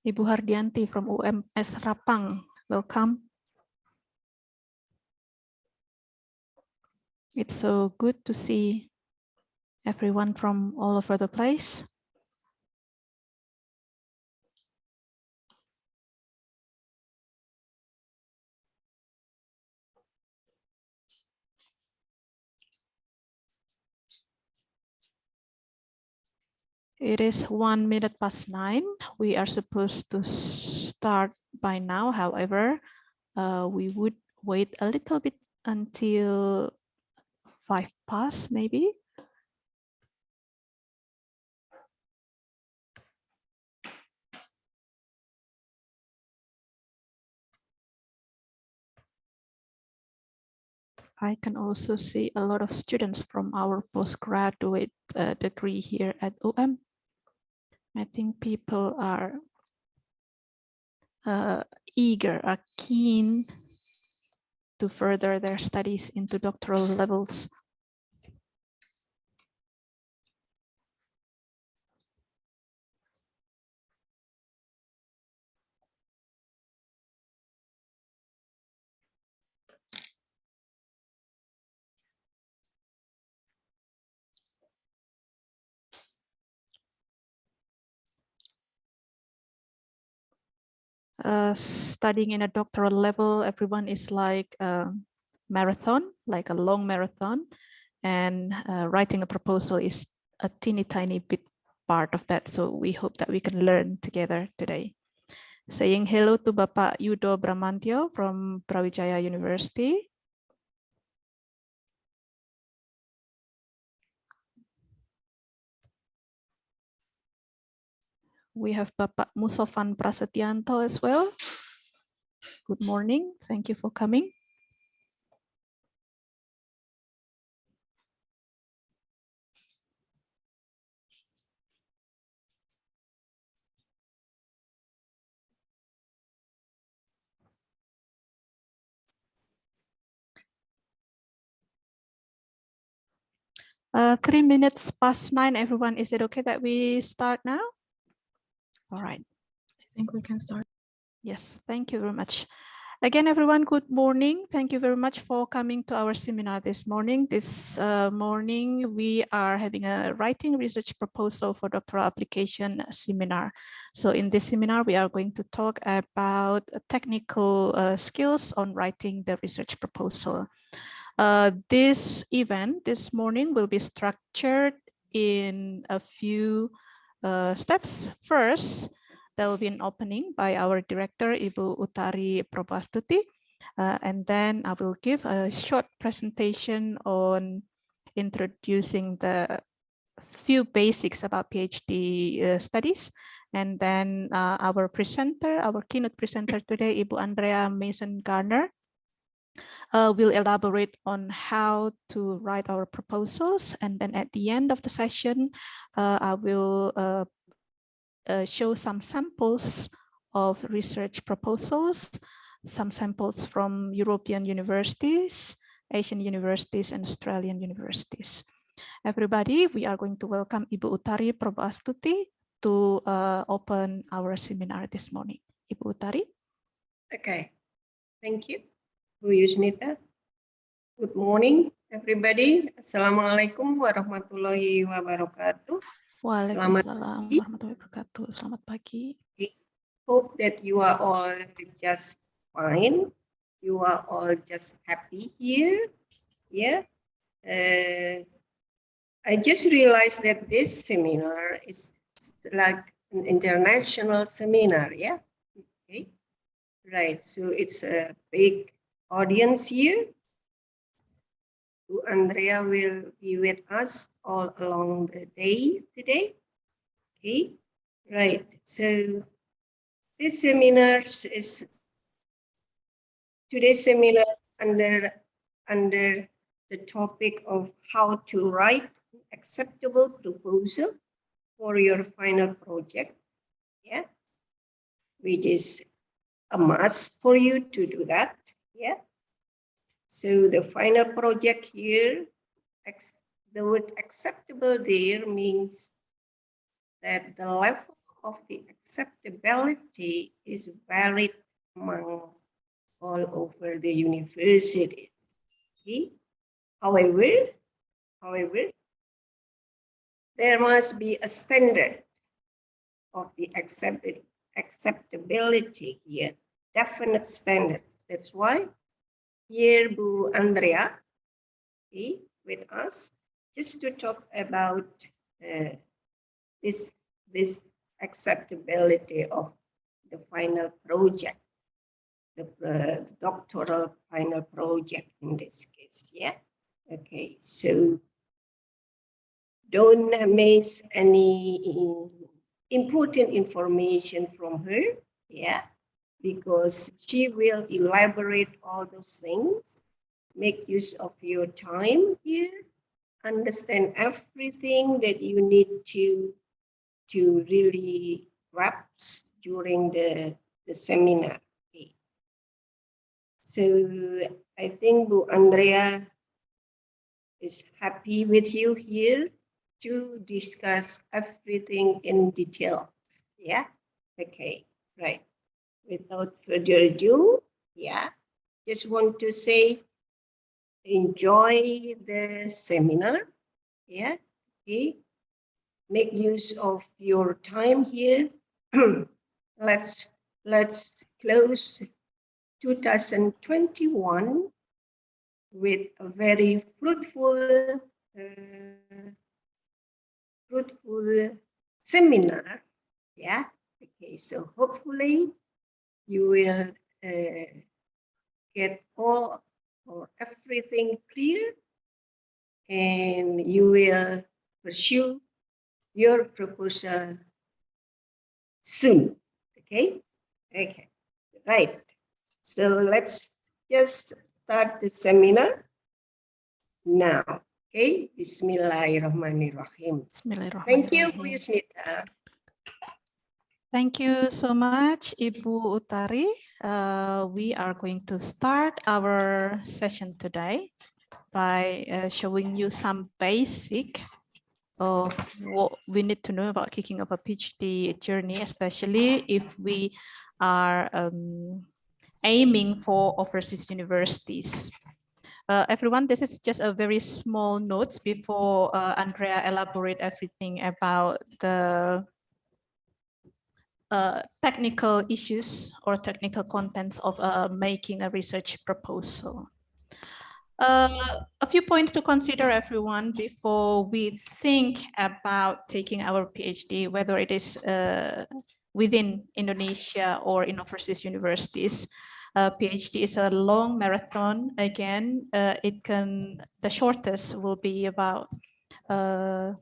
Ibu Hardianti from UMS Rapang, welcome. It's so good to see everyone from all over the place. It is 1 minute past 9. We are supposed to start by now. However, we would wait a little bit until 5 past maybe. I can also see a lot of students from our postgraduate degree here at UM. I think people are eager, are keen to further their studies into doctoral levels. Studying in a doctoral level, everyone is like a marathon, like a long marathon, and writing a proposal is a teeny tiny bit part of that. So we hope that we can learn together today. Saying hello to Bapak Yudo Bramantio from Brawijaya University. We have Bapak Musofan Prasetyanto as well. Good morning. Thank you for coming. Three minutes past 9, everyone. Is it okay that we start now? All right. I think we can start. Yes, thank you very much. Again, everyone, good morning. Thank you very much for coming to our seminar this morning. This morning, we are having a writing research proposal for doctoral application seminar. So in this seminar, we are going to talk about technical skills on writing the research proposal. This event this morning will be structured in a few steps. First, there will be an opening by our director, Ibu Utari Probastuti, and then I will give a short presentation on introducing the few basics about PhD studies. And then our presenter, our keynote presenter today, Ibu Andrea Mason-Garner, will elaborate on how to write our proposals. And then at the end of the session, I will show some samples of research proposals, some samples from European universities, Asian universities, and Australian universities. Everybody, we are going to welcome Ibu Utari Probastuti to open our seminar this morning. Ibu Utari. Okay, thank you, Bu Yusnita. Good morning, everybody. Assalamualaikum warahmatullahi wabarakatuh. Waalaikumsalam warahmatullahi wabarakatuh. Selamat pagi. Hope that you are all just fine. You are all just happy here. Yeah. I just realized that this seminar is like an international seminar. Yeah. Okay. Right. So it's a big audience here. Andrea will be with us all along the day today. Okay, right. So this seminar is today's seminar under the topic of how to write an acceptable proposal for your final project. Yeah, which is a must for you to do that. Yeah. So the final project here, the word acceptable there means that the level of the acceptability is varied among all over the universities. Okay? However, there must be a standard of the acceptability here, definite standards. That's why here Bu Andrea, okay, with us, just to talk about this acceptability of the final project, the doctoral final project in this case. Yeah. Okay. So don't miss any important information from her. Yeah. Because she will elaborate all those things. Make use of your time here. Understand everything that you need to really grasp during the seminar. Okay. So I think Bu Andrea is happy with you here to discuss everything in detail. Yeah. Okay. Right. Without further ado, yeah, just want to say enjoy the seminar. Yeah. Okay. Make use of your time here. let's close 2021 with a very fruitful seminar. Yeah. Okay. So hopefully you will get all or everything clear, and you will pursue your proposal soon. Okay. Okay. Right. So let's just start the seminar now. Okay. Bismillahirrahmanirrahim. Thank you, Bu Yusnita. Thank you so much, Ibu Utari. We are going to start our session today by showing you some basic of what we need to know about kicking off a PhD journey, especially if we are aiming for overseas universities. Everyone, this is just a very small notes before Andrea elaborate everything about the technical issues or technical contents of making a research proposal. A few points to consider, everyone, before we think about taking our PhD, whether it is within Indonesia or in overseas universities. PhD is a long marathon. Again, the shortest will be about 3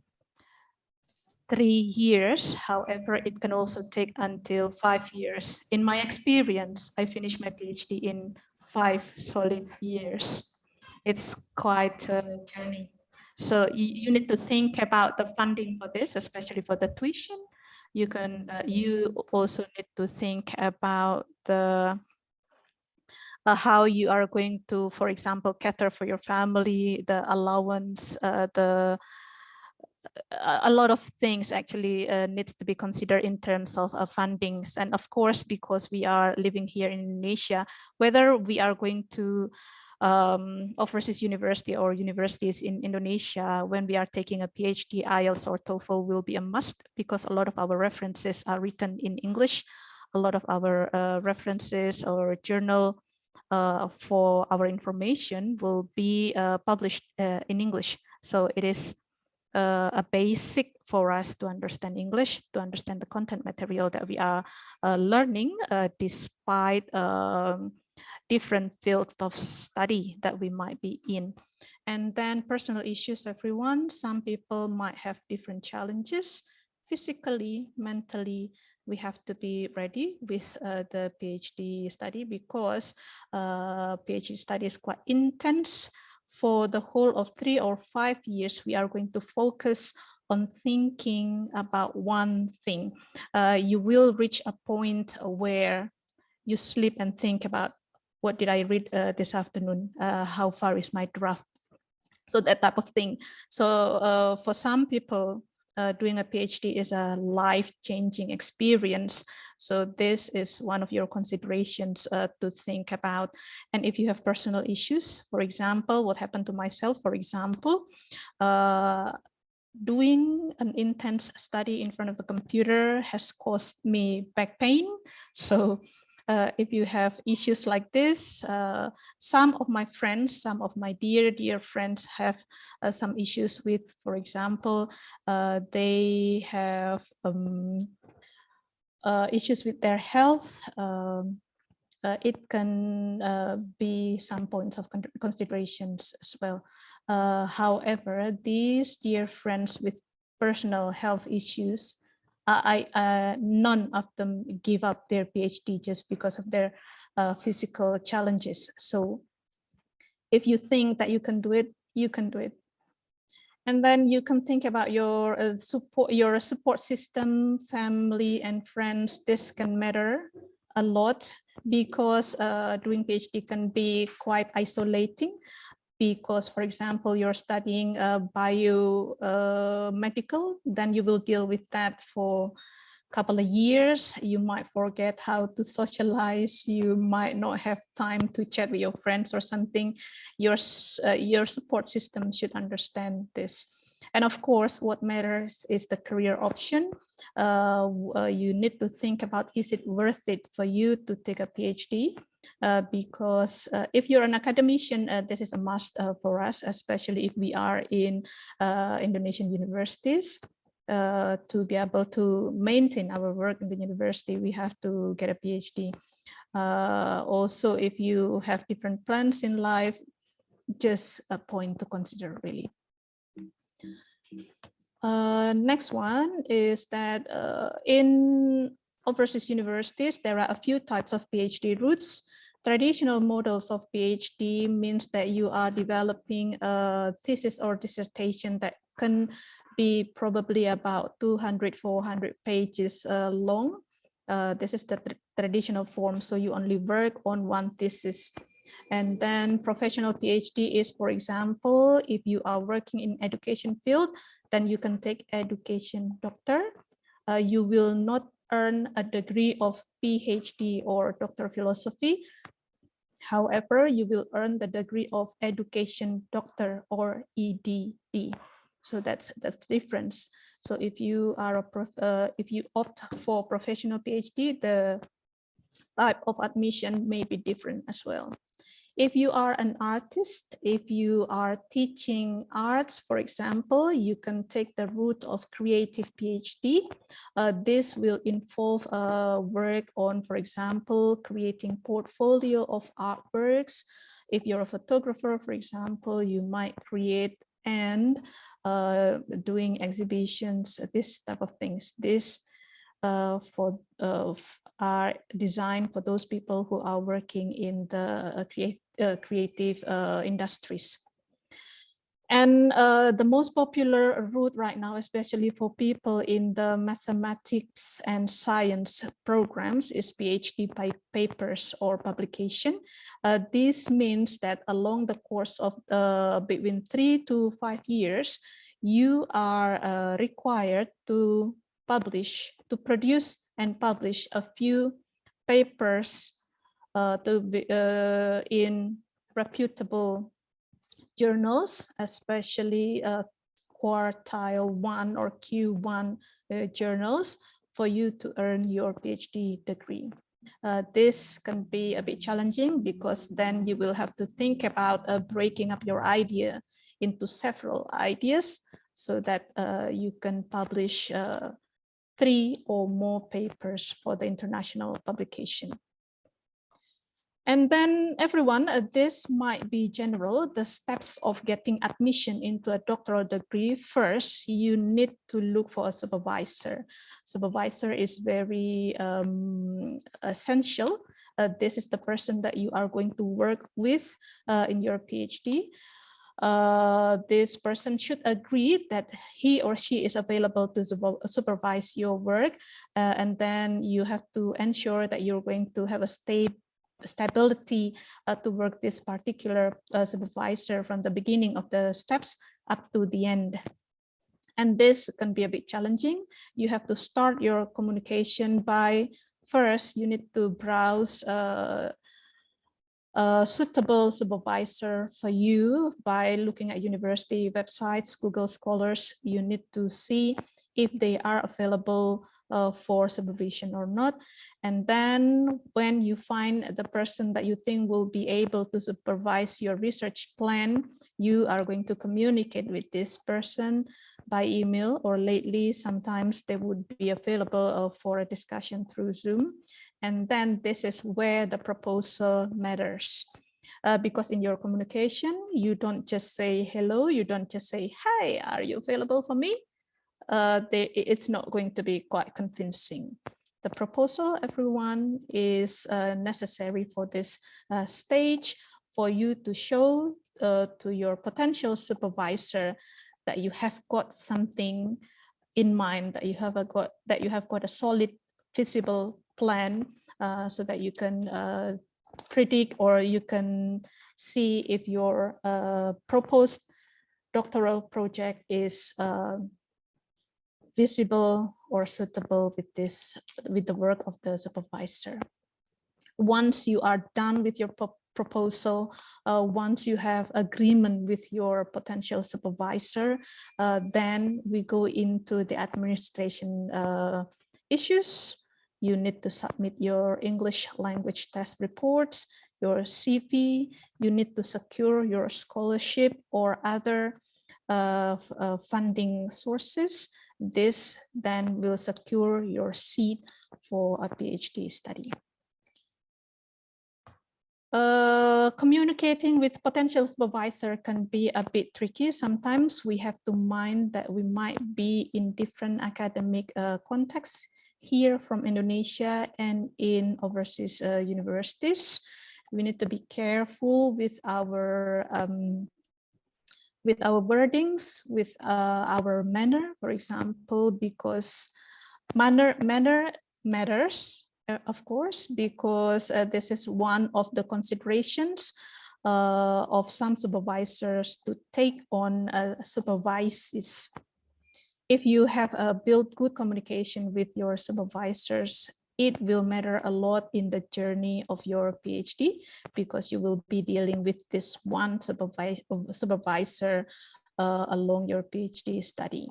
years. However, it can also take until 5 years. In my experience, I finished my PhD in 5 solid years. It's quite a journey. So you need to think about the funding for this, especially for the tuition. You also need to think about the how you are going to, for example, cater for your family, the allowance, a lot of things actually needs to be considered in terms of fundings. And of course, because we are living here in Indonesia, whether we are going to overseas university or universities in Indonesia, when we are taking a PhD, IELTS or TOEFL will be a must, because a lot of our references are written in English. A lot of our references or journal for our information will be published in English. So it is a basic for us to understand English, to understand the content material that we are learning, despite different fields of study that we might be in. And then personal issues, everyone. Some people might have different challenges, physically, mentally. We have to be ready with the PhD study, because PhD study is quite intense. For the whole of 3 or 5 years, we are going to focus on thinking about one thing. You will reach a point where you sleep and think about, what did I read this afternoon? How far is my draft? So that type of thing. So for some people, doing a PhD is a life-changing experience. So this is one of your considerations to think about. And if you have personal issues, for example, what happened to myself, for example, doing an intense study in front of the computer has caused me back pain. So if you have issues like this, some of my friends, some of my dear friends have some issues with, for example, they have issues with their health. It can be some points of considerations as well. However, these dear friends with personal health issues, none of them give up their PhD just because of their physical challenges. So if you think that you can do it, you can do it. And then you can think about your support system, family and friends. This can matter a lot because doing PhD can be quite isolating. Because, for example, you're studying biomedical, then you will deal with that for a couple of years. You might forget how to socialize. You might not have time to chat with your friends or something. Your support system should understand this. And of course, what matters is the career option. You need to think about, is it worth it for you to take a PhD? Because if you're an academician, this is a must for us, especially if we are in Indonesian universities. To be able to maintain our work in the university, we have to get a PhD. Also, if you have different plans in life, just a point to consider, really. Next one is that in overseas universities, there are a few types of PhD routes. Traditional models of PhD means that you are developing a thesis or dissertation that can be probably about 200, 400 pages long. This is the traditional form, so you only work on one thesis. And then professional PhD is, for example, if you are working in education field, then you can take education doctor. You will not earn a degree of PhD or Doctor of Philosophy. However, you will earn the degree of education doctor or EDD. So that's the difference. So if you are if you opt for professional PhD, the type of admission may be different as well. If you are an artist, if you are teaching arts, for example, you can take the route of creative PhD. This will involve work on, for example, creating portfolio of artworks. If you're a photographer, for example, you might create and doing exhibitions, this type of things. This are designed for those people who are working in the creative industries. And the most popular route right now, especially for people in the mathematics and science programs, is PhD papers or publication. This means that along the course of between 3 to 5 years, you are required to produce and publish a few papers in reputable journals, especially quartile 1 or Q1 journals, for you to earn your PhD degree. This can be a bit challenging because then you will have to think about breaking up your idea into several ideas so that you can publish 3 or more papers for the international publication. And then everyone, this might be general, the steps of getting admission into a doctoral degree. First, you need to look for a supervisor. Supervisor is very essential. This is the person that you are going to work with in your PhD. This person should agree that he or she is available to supervise your work. And then you have to ensure that you're going to have a stability to work this particular supervisor from the beginning of the steps up to the end. And this can be a bit challenging. You have to start your communication by, first, you need to browse a suitable supervisor for you by looking at university websites, Google Scholars. You need to see if they are available for supervision or not. And then when you find the person that you think will be able to supervise your research plan, you are going to communicate with this person by email, or lately sometimes they would be available for a discussion through Zoom. And then this is where the proposal matters. Because in your communication, you don't just say hello, you don't just say, hi, are you available for me? It's not going to be quite convincing. The proposal, everyone, is necessary for this stage, for you to show to your potential supervisor that you have got something in mind, that you have got a solid, visible plan, so that you can predict, or you can see if your proposed doctoral project is visible or suitable with the work of the supervisor. Once you are done with your proposal, once you have agreement with your potential supervisor, then we go into the administration issues. You need to submit your English language test reports, your CV. You need to secure your scholarship or other funding sources. This then will secure your seat for a PhD study. Communicating with potential supervisor can be a bit tricky. Sometimes we have to mind that we might be in different academic contexts here from Indonesia and in overseas universities. We need to be careful with our wordings, with our manner, for example, because manner matters, of course, because this is one of the considerations of some supervisors to take on supervises. If you have built good communication with your supervisors, it will matter a lot in the journey of your PhD, because you will be dealing with this one supervisor along your PhD study.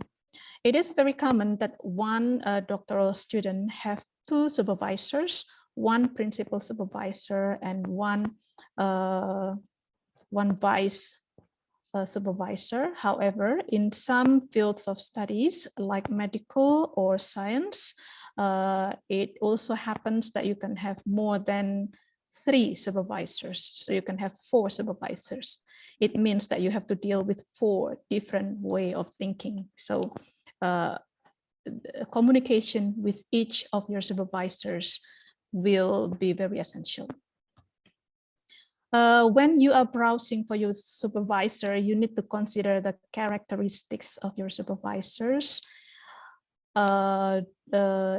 It is very common that one doctoral student have two supervisors, one principal supervisor and one vice supervisor. However, in some fields of studies like medical or science, it also happens that you can have more than 3 supervisors. So you can have 4 supervisors. It means that you have to deal with 4 different ways of thinking. So communication with each of your supervisors will be very essential. When you are browsing for your supervisor, you need to consider the characteristics of your supervisors.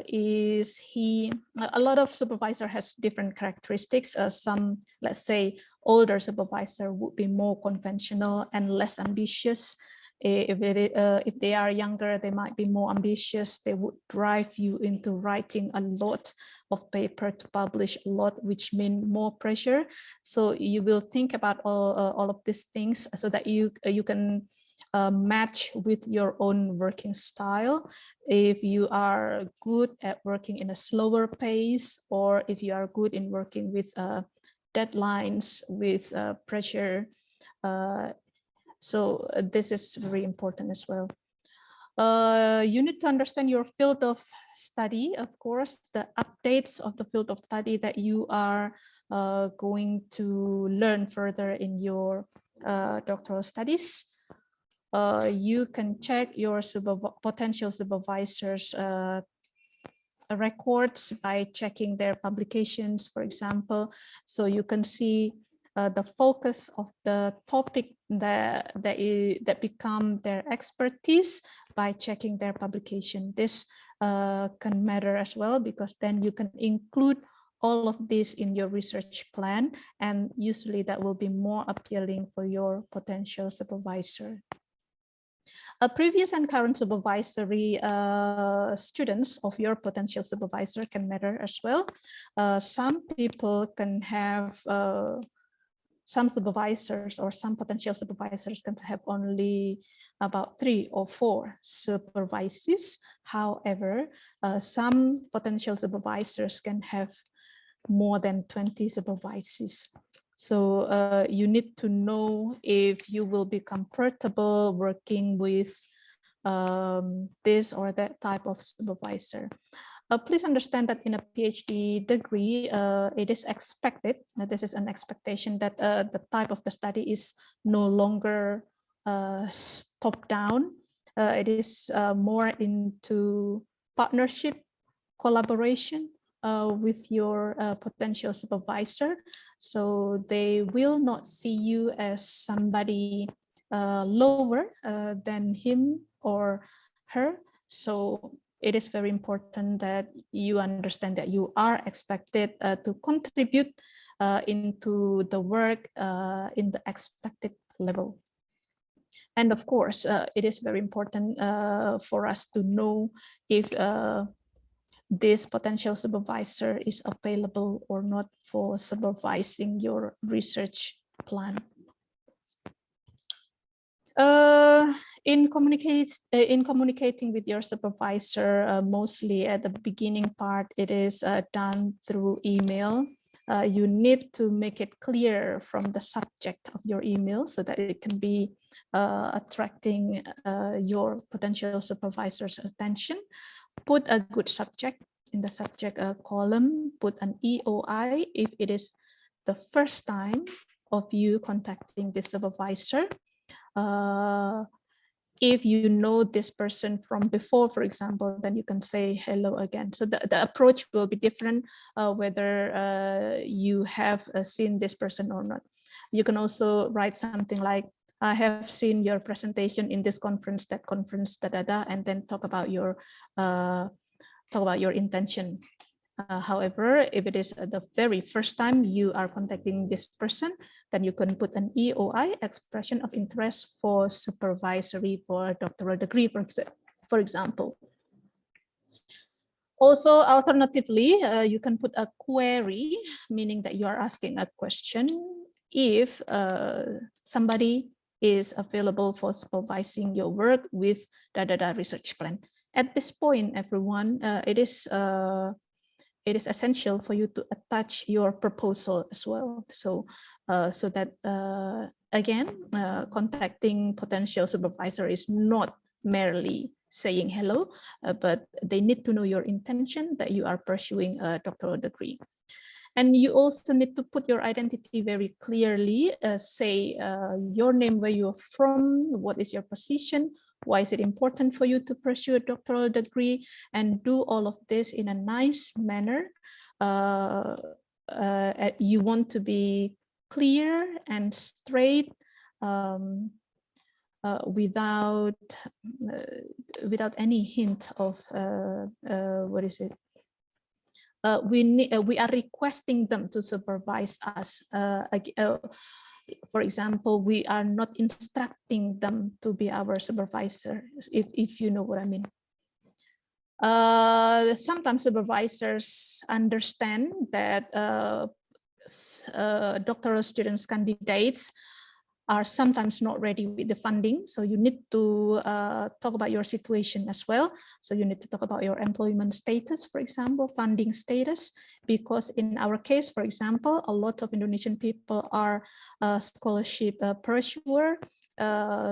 Is he, a lot of supervisor has different characteristics. Some, let's say, older supervisor would be more conventional and less ambitious. If they are younger, they might be more ambitious. They would drive you into writing a lot of paper to publish a lot, which mean more pressure. So you will think about all of these things so that you can match with your own working style. If you are good at working in a slower pace, or if you are good in working with deadlines, with pressure. So this is very important as well. You need to understand your field of study, of course, the updates of the field of study that you are going to learn further in your doctoral studies. You can check your potential supervisors' records by checking their publications, for example. So you can see the focus of the topic that become their expertise by checking their publication. This can matter as well, because then you can include all of this in your research plan, and usually that will be more appealing for your potential supervisor. Previous and current supervisory students of your potential supervisor can matter as well. Some people can have, some supervisors or some potential supervisors can have only about 3 or 4 supervisees. However, some potential supervisors can have more than 20 supervisees. So you need to know if you will be comfortable working with this or that type of supervisor. Please understand that in a PhD degree, it is expected, this is an expectation that the type of the study is no longer top-down. It is more into partnership, collaboration with your potential supervisor. So they will not see you as somebody lower than him or her. So it is very important that you understand that you are expected to contribute into the work in the expected level. And of course, it is very important for us to know if this potential supervisor is available or not for supervising your research plan. In communicating with your supervisor, mostly at the beginning part, it is done through email. You need to make it clear from the subject of your email so that it can be attracting your potential supervisor's attention. Put a good subject in the subject column, put an EOI if it is the first time of you contacting the supervisor. If you know this person from before, for example, then you can say hello again. So the approach will be different whether you have seen this person or not. You can also write something like, I have seen your presentation in this conference, that conference, and then talk about your intention. However, if it is the very first time you are contacting this person, then you can put an EOI, expression of interest for supervisory for a doctoral degree, for example. Also, alternatively, you can put a query, meaning that you are asking a question if somebody is available for supervising your work with the research plan. At this point, everyone, it is essential for you to attach your proposal as well. So, so that again, contacting potential supervisor is not merely saying hello, but they need to know your intention that you are pursuing a doctoral degree. And you also need to put your identity very clearly, say your name, where you're from, what is your position, why is it important for you to pursue a doctoral degree, and do all of this in a nice manner. You want to be clear and straight, without any hint of what is it? We are requesting them to supervise us. For example, we are not instructing them to be our supervisor, if you know what I mean. Sometimes supervisors understand that doctoral students candidates are sometimes not ready with the funding. So you need to talk about your situation as well. So you need to talk about your employment status, for example, funding status, because in our case, for example, a lot of Indonesian people are scholarship pursuer.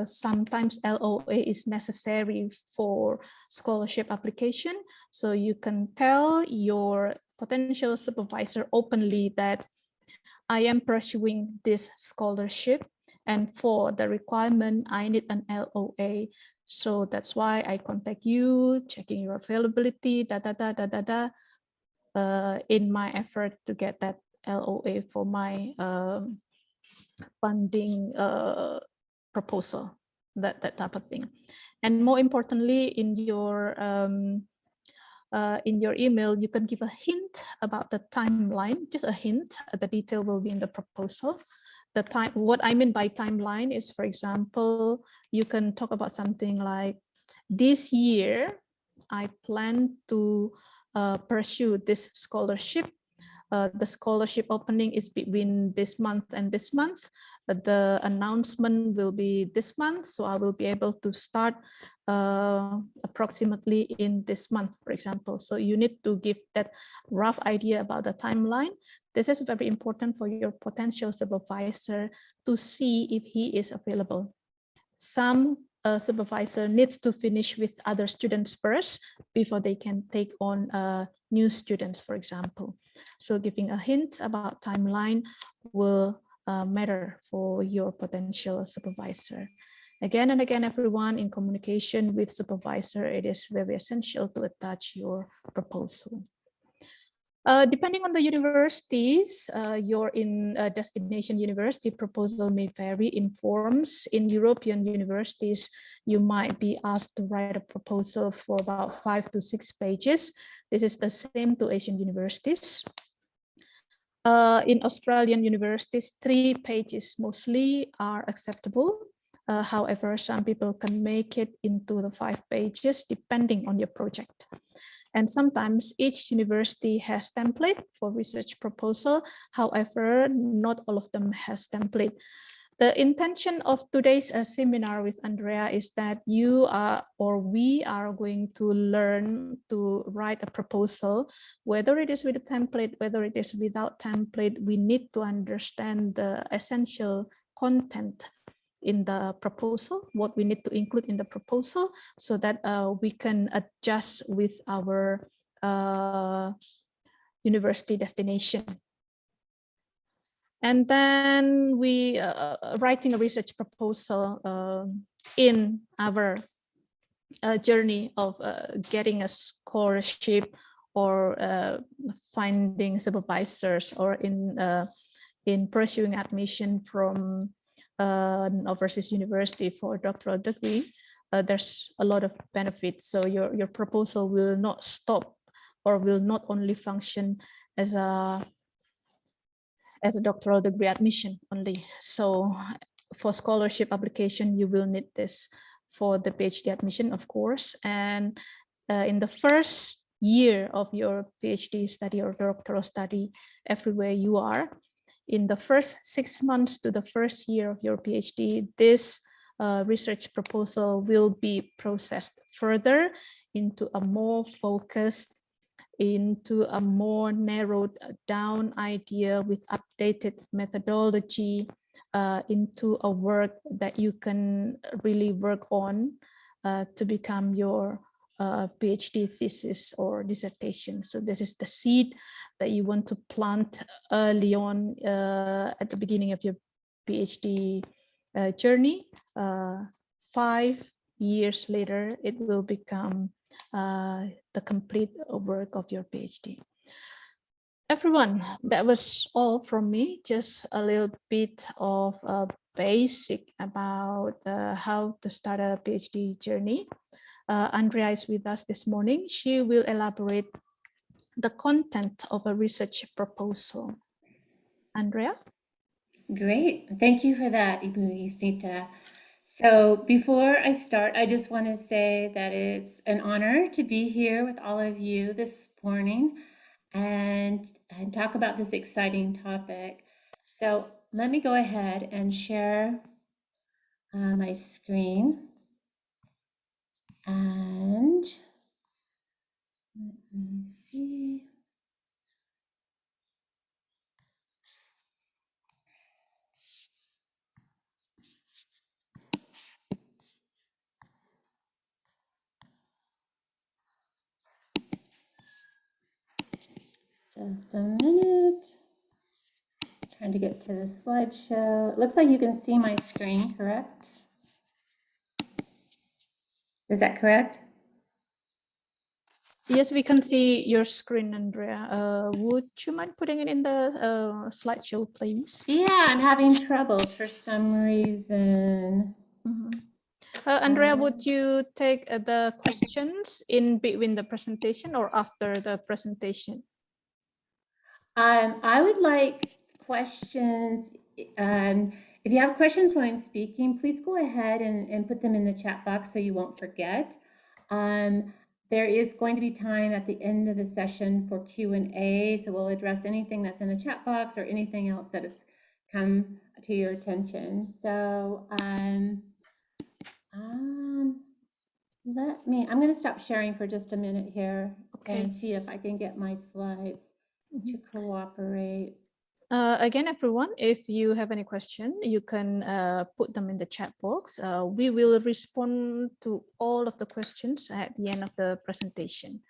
Sometimes LOA is necessary for scholarship application. So you can tell your potential supervisor openly that I am pursuing this scholarship, and for the requirement, I need an LOA. So that's why I contact you, checking your availability, in my effort to get that LOA for my funding proposal, that type of thing. And more importantly, in your email, you can give a hint about the timeline, just a hint. The detail will be in the proposal. the time, what I mean by timeline is, for example, you can talk about something like, this year, I plan to pursue this scholarship. The scholarship opening is between this month and this month. The announcement will be this month, so I will be able to start approximately in this month, for example. So you need to give that rough idea about the timeline. This is very important for your potential supervisor to see if he is available. Some supervisor needs to finish with other students first before they can take on new students, for example. So giving a hint about timeline will matter for your potential supervisor. Again and again, everyone, in communication with supervisor, it is very essential to attach your proposal. Depending on the universities, you're in a destination university, proposal may vary in forms. In European universities, you might be asked to write a proposal for about 5 to 6 pages. This is the same to Asian universities. In Australian universities, 3 pages mostly are acceptable. However, some people can make it into the 5 pages depending on your project. And sometimes each university has template for research proposal. However, not all of them has template. The intention of today's seminar with Andrea is that you are, or we are going to learn to write a proposal, whether it is with a template, whether it is without template. We need to understand the essential content in the proposal, what we need to include in the proposal, so that we can adjust with our university destination. And then we writing a research proposal in our journey of getting a scholarship or finding supervisors, or in pursuing admission from an overseas university for a doctoral degree. There's a lot of benefits. So your proposal will not stop, or will not only function as a doctoral degree admission only. So for scholarship application, you will need this for the PhD admission, of course. And in the first year of your PhD study or doctoral study, everywhere you are, in the first 6 months to the first year of your PhD, this research proposal will be processed further into a more focused, into a more narrowed down idea with updated methodology, into a work that you can really work on to become your PhD thesis or dissertation. So this is the seed that you want to plant early on at the beginning of your PhD journey. 5 years later, it will become the complete work of your PhD. Everyone, that was all from me. Just a little bit of a basic about how to start a PhD journey. Andrea is with us this morning. She will elaborate the content of a research proposal. Andrea? Great. Thank you for that, Ibu Yusnita. So before I start, I just want to say that it's an honor to be here with all of you this morning and talk about this exciting topic. So let me go ahead and share my screen. And let me see. Just a minute. Trying to get to the slideshow. It looks like you can see my screen, correct? Is that correct? Yes, we can see your screen, Andrea. Would you mind putting it in the slideshow, please? Yeah, I'm having troubles for some reason. Mm-hmm. Andrea, would you take the questions in between the presentation or after the presentation? I would like questions if you have questions while I'm speaking, please go ahead and put them in the chat box so you won't forget. There is going to be time at the end of the session for Q&A, so we'll address anything that's in the chat box or anything else that has come to your attention. So I'm going to stop sharing for just a minute here and see if I can get my slides to cooperate. Again, everyone, if you have any question, you can put them in the chat box. We will respond to all of the questions at the end of the presentation.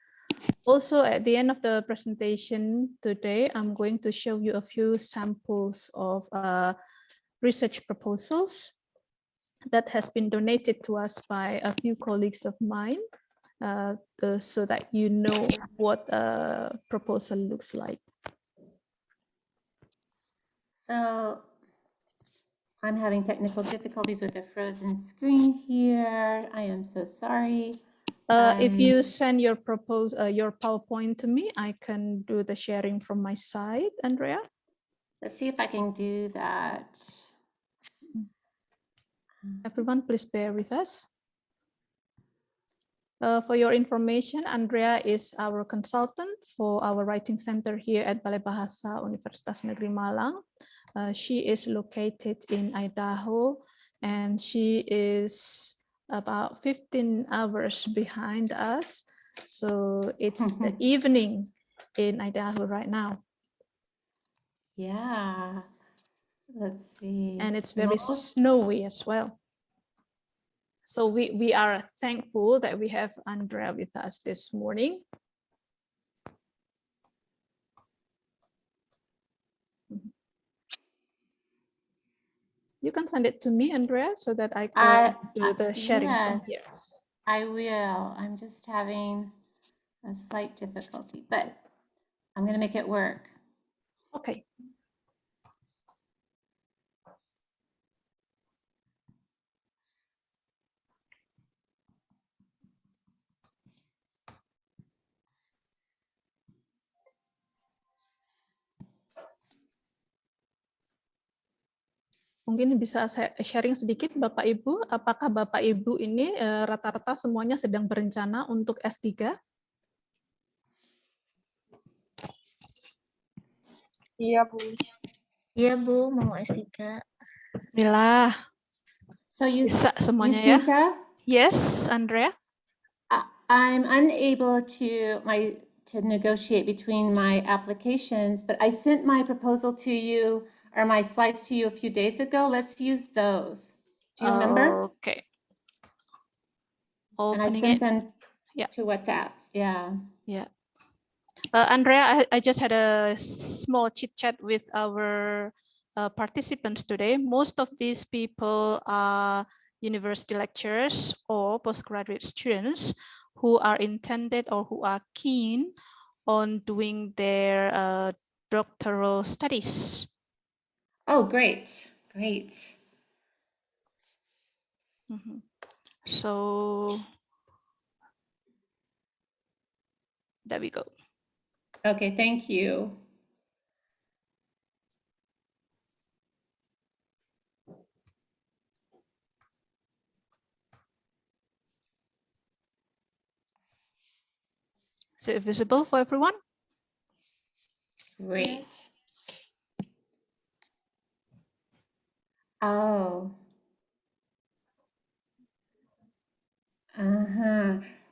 Also, at the end of the presentation today, I'm going to show you a few samples of research proposals that has been donated to us by a few colleagues of mine, so that you know what a proposal looks like. So I'm having technical difficulties with the frozen screen here. I am so sorry. If you send your your PowerPoint to me, I can do the sharing from my side, Andrea. Let's see if I can do that. Everyone, please bear with us. For your information, Andrea is our consultant for our writing center here at Balai Bahasa Universitas Negeri Malang. She is located in Idaho, and she is about 15 hours behind us. So it's the evening in Idaho right now. Yeah, let's see. And it's very snowy as well. So we are thankful that we have Andrea with us this morning. You can send it to me, Andrea, so that I can do the sharing from here. I will. I'm just having a slight difficulty, but I'm going to make it work. Okay. Mungkin bisa saya sharing sedikit, Bapak Ibu. Apakah Bapak Ibu ini rata-rata semuanya sedang berencana untuk S3? Iya, Bu. Iya, Bu, mau S3. Bismillah. So you, bisa semuanya you ya? Yes, Andrea. I'm unable to negotiate between my applications, but I sent my proposal to you, or my slides to you a few days ago. Let's use those. Do you remember? Okay. And I sent them to WhatsApp. Yeah. Yeah. Andrea, I just had a small chit chat with our participants today. Most of these people are university lecturers or postgraduate students who are intended or who are keen on doing their doctoral studies. Oh, great, great. So there we go. Okay, thank you. Is it visible for everyone? Great. Yes. Oh.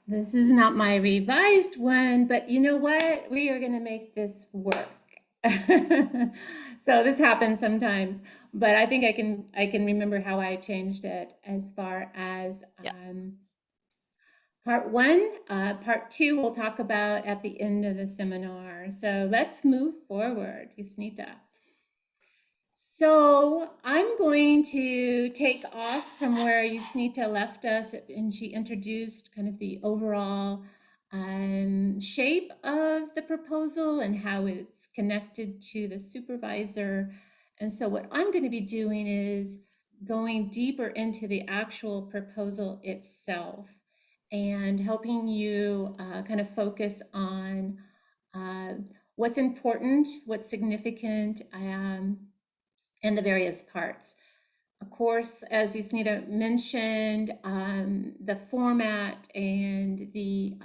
This is not my revised one, but you know what? We are going to make this work. So this happens sometimes, but I think I can remember how I changed it as far as part one. Part two we'll talk about at the end of the seminar. So let's move forward, Yusnita. So I'm going to take off from where Yusnita left us, and she introduced kind of the overall shape of the proposal and how it's connected to the supervisor. And so what I'm going to be doing is going deeper into the actual proposal itself and helping you kind of focus on what's important, what's significant, and the various parts. Of course, as Yasnita mentioned, the format and the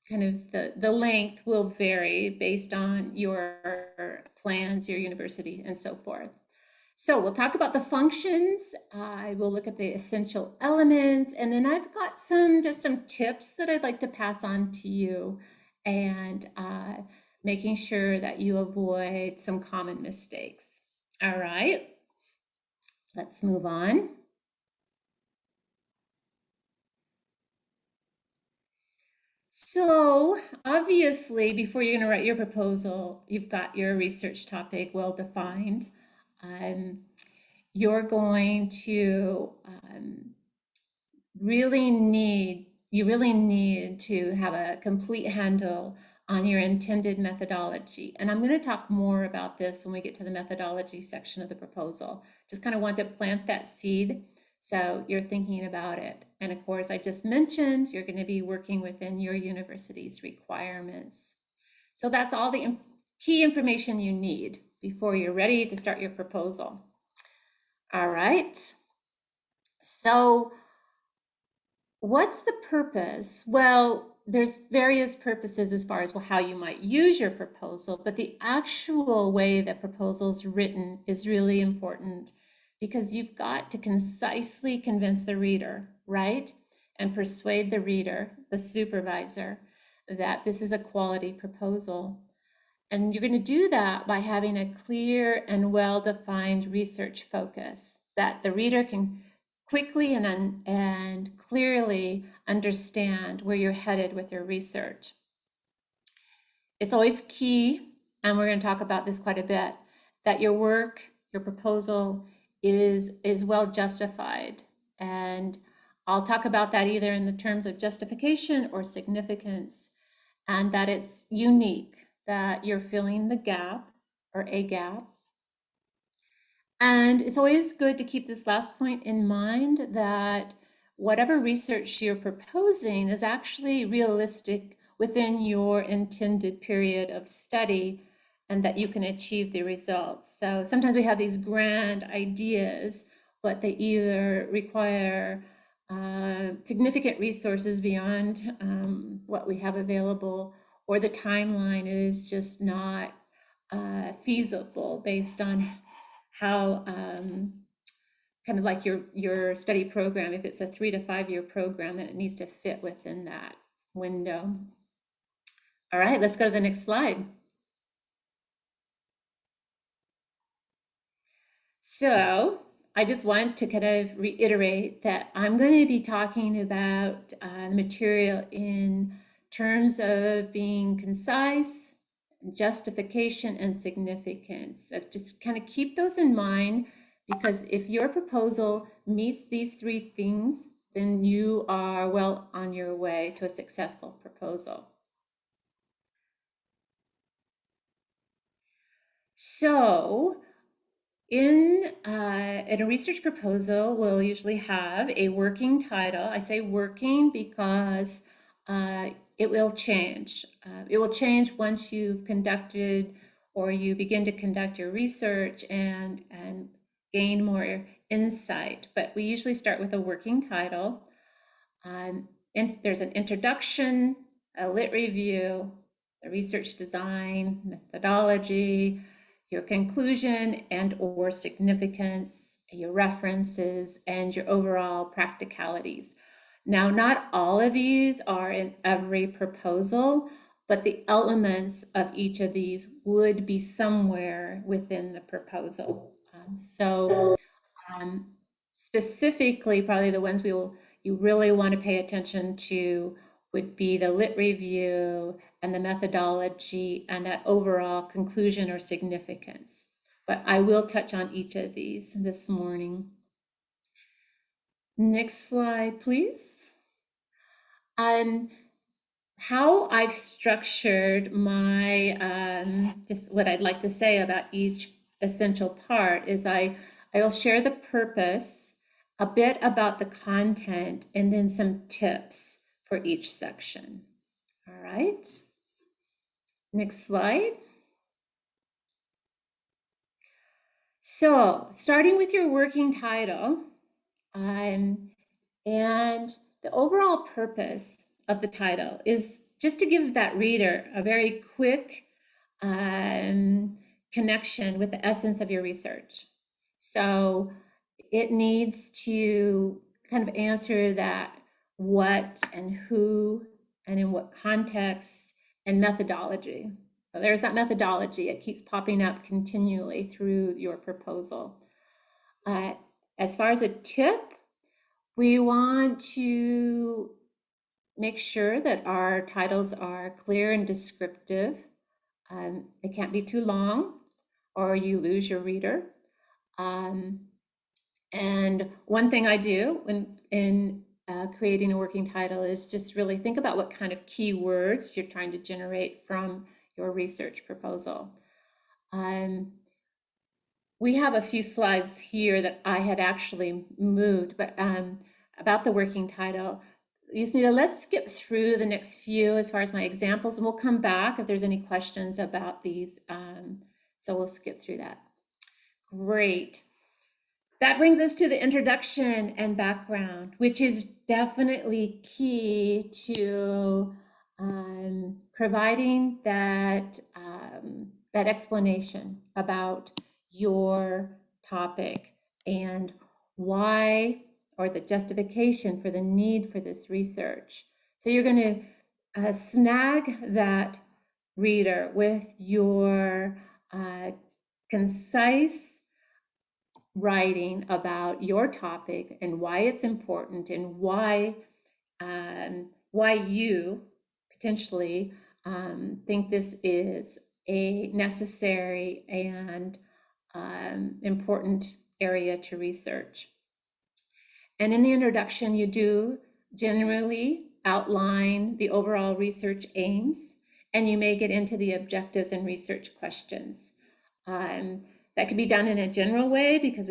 kind of the length will vary based on your plans, your university, and so forth. So we'll talk about the functions. I will look at the essential elements, and then I've got just some tips that I'd like to pass on to you, and making sure that you avoid some common mistakes. All right, let's move on. So obviously, before you're going to write your proposal, you've got your research topic well defined. You're going to really need to have a complete handle on your intended methodology. And I'm going to talk more about this when we get to the methodology section of the proposal. Just kind of want to plant that seed so you're thinking about it. And of course, I just mentioned you're going to be working within your university's requirements. So that's all the key information you need before you're ready to start your proposal. All right. So what's the purpose? Well, there's various purposes as far as how you might use your proposal, but the actual way that proposal's written is really important because you've got to concisely convince the reader, right? And persuade the reader, the supervisor, that this is a quality proposal. And you're going to do that by having a clear and well-defined research focus that the reader can quickly and clearly understand where you're headed with your research. It's always key, and we're going to talk about this quite a bit, that your work, your proposal is well justified. And I'll talk about that either in the terms of justification or significance, and that it's unique, that you're filling the gap or a gap. And it's always good to keep this last point in mind, that whatever research you're proposing is actually realistic within your intended period of study and that you can achieve the results. So sometimes we have these grand ideas, but they either require significant resources beyond what we have available, or the timeline is just not feasible based on how kind of like your study program, if it's a 3 to 5 year program, then it needs to fit within that window. All right, let's go to the next slide. So I just want to kind of reiterate that I'm going to be talking about the material in terms of being concise, justification, and significance. So just kind of keep those in mind, because if your proposal meets these 3 things, then you are well on your way to a successful proposal. So in a research proposal, we'll usually have a working title. I say working because it will change. It will change once you've conducted or you begin to conduct your research and gain more insight. But we usually start with a working title. And there's an introduction, a lit review, the research design, methodology, your conclusion and or significance, your references, and your overall practicalities. Now, not all of these are in every proposal, but the elements of each of these would be somewhere within the proposal. Specifically, probably the ones you really want to pay attention to would be the lit review and the methodology and that overall conclusion or significance. But I will touch on each of these this morning. Next slide, please. How I've structured my, just what I'd like to say about each essential part is I'll share the purpose, a bit about the content, and then some tips for each section. All right. Next slide. So starting with your working title, and the overall purpose of the title is just to give that reader a very quick connection with the essence of your research. So it needs to kind of answer that what and who and in what context and methodology. So there's that methodology. It keeps popping up continually through your proposal. As far as a tip, we want to make sure that our titles are clear and descriptive. It can't be too long or you lose your reader. And one thing I do in creating a working title is just really think about what kind of keywords you're trying to generate from your research proposal. We have a few slides here that I had actually moved, but about the working title. Yusnita, let's skip through the next few as far as my examples, and we'll come back if there's any questions about these. So we'll skip through that. Great. That brings us to the introduction and background, which is definitely key to providing that, that explanation about your topic and why, or the justification for the need for this research. So you're going to snag that reader with your concise writing about your topic and why it's important and why you potentially think this is a necessary and important area to research. And in the introduction, you do generally outline the overall research aims, and you may get into the objectives and research questions. That can be done in a general way because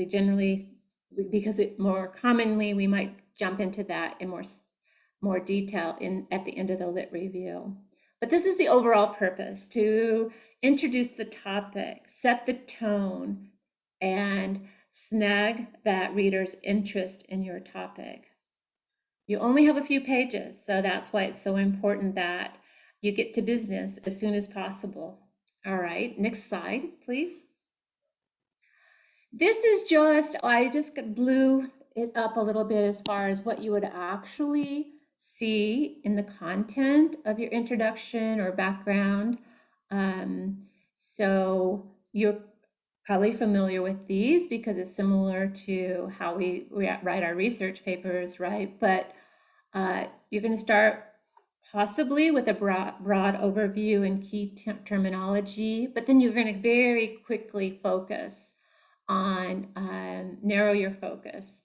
more commonly we might jump into that in more detail at the end of the lit review. But this is the overall purpose, to introduce the topic, set the tone, and snag that reader's interest in your topic. You only have a few pages, so that's why it's so important that you get to business as soon as possible. All right, next slide, please. This is I just blew it up a little bit as far as what you would actually see in the content of your introduction or background. So you're probably familiar with these because it's similar to how we write our research papers, right? But you're going to start possibly with a broad overview and key terminology, but then you're going to very quickly focus on narrow your focus.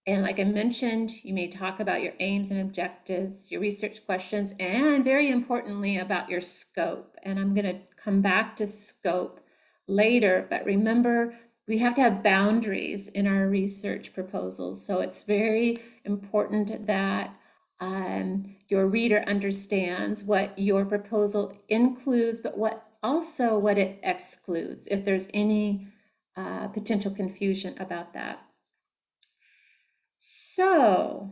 And like I mentioned, you may talk about your aims and objectives, your research questions, and very importantly about your scope. And I'm going to come back to scope later, but remember, we have to have boundaries in our research proposals. So it's very important that your reader understands what your proposal includes, but what it excludes, if there's any potential confusion about that. So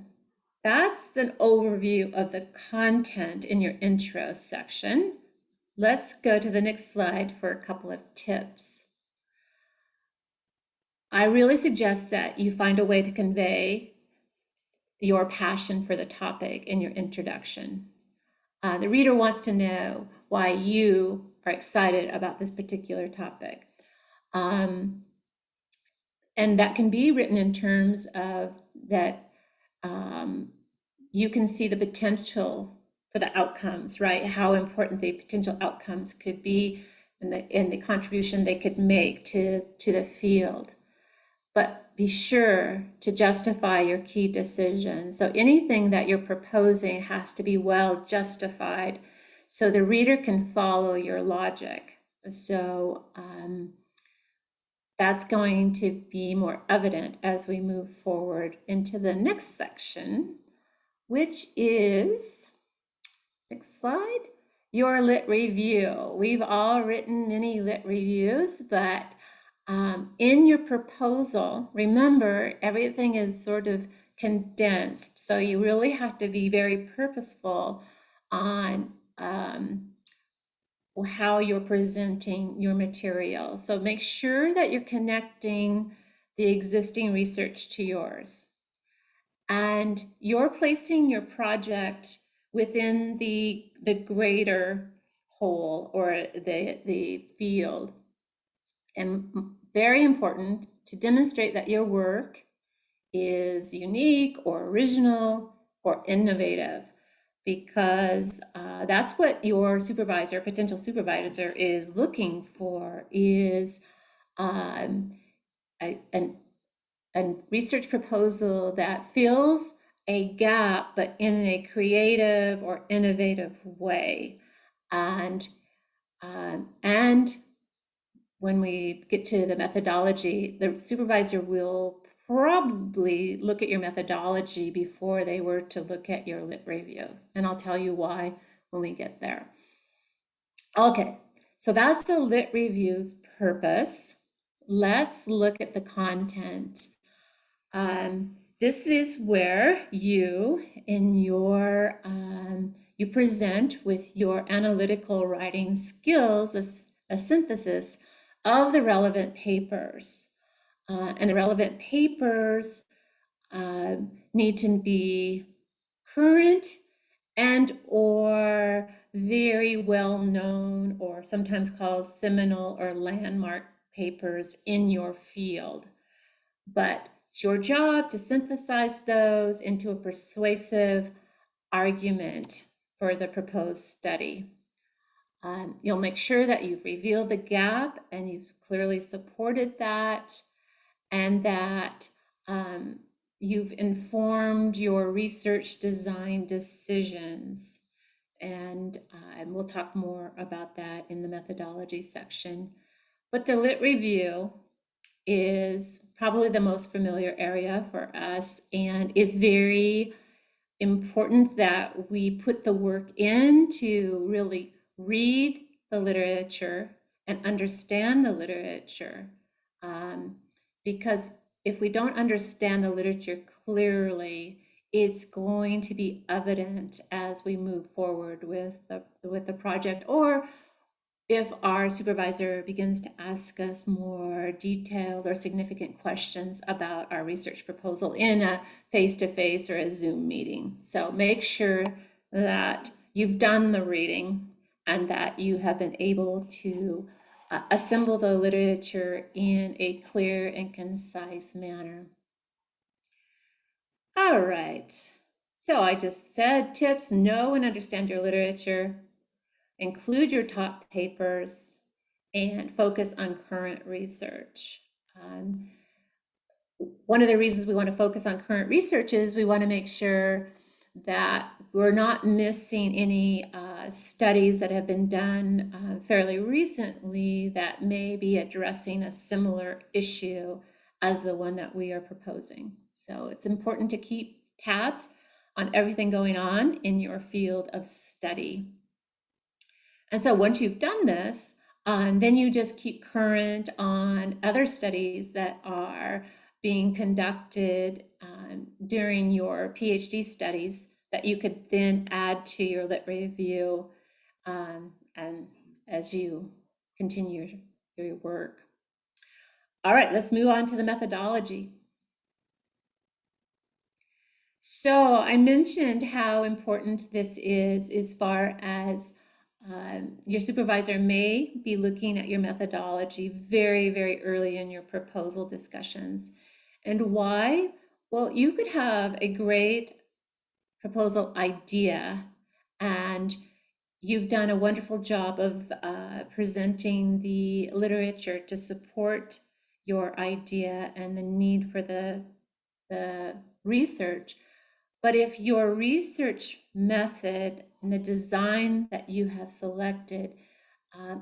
that's an overview of the content in your intro section. Let's go to the next slide for a couple of tips. I really suggest that you find a way to convey your passion for the topic in your introduction. The reader wants to know why you are excited about this particular topic. And that can be written in terms of that you can see the potential for the outcomes, right? How important the potential outcomes could be and the contribution they could make to the field. But be sure to justify your key decisions. So anything that you're proposing has to be well justified so the reader can follow your logic. So that's going to be more evident as we move forward into the next section, which is, next slide, your lit review. We've all written many lit reviews, but In your proposal, remember, everything is sort of condensed, so you really have to be very purposeful on how you're presenting your material. So make sure that you're connecting the existing research to yours. And you're placing your project within the greater whole or the field. And very important to demonstrate that your work is unique or original or innovative, because that's what your supervisor, potential supervisor, is looking for, is a research proposal that fills a gap, but in a creative or innovative way. And when we get to the methodology, the supervisor will probably look at your methodology before they were to look at your lit reviews. And I'll tell you why when we get there. Okay, so that's the lit review's purpose. Let's look at the content. This is where you, in your, you present with your analytical writing skills, a synthesis of the relevant papers. And the relevant papers need to be current and or very well known, or sometimes called seminal or landmark papers in your field. But it's your job to synthesize those into a persuasive argument for the proposed study. You'll make sure that you've revealed the gap and you've clearly supported that, and that you've informed your research design decisions. And we'll talk more about that in the methodology section. But the lit review is probably the most familiar area for us, and it's very important that we put the work in to really read the literature and understand the literature. Because if we don't understand the literature clearly, it's going to be evident as we move forward with the project, or if our supervisor begins to ask us more detailed or significant questions about our research proposal in a face-to-face or a Zoom meeting. So make sure that you've done the reading and that you have been able to assemble the literature in a clear and concise manner. All right, so I just said tips: know and understand your literature, include your top papers, and focus on current research. One of the reasons we want to focus on current research is we want to make sure that we're not missing any studies that have been done fairly recently that may be addressing a similar issue as the one that we are proposing. So it's important to keep tabs on everything going on in your field of study. And so once you've done this, then you just keep current on other studies that are being conducted during your PhD studies that you could then add to your lit review and as you continue your work. All right, let's move on to the methodology. So I mentioned how important this is as far as your supervisor may be looking at your methodology very, very early in your proposal discussions. And why? Well, you could have a great proposal idea and you've done a wonderful job of presenting the literature to support your idea and the need for the research. But if your research method and the design that you have selected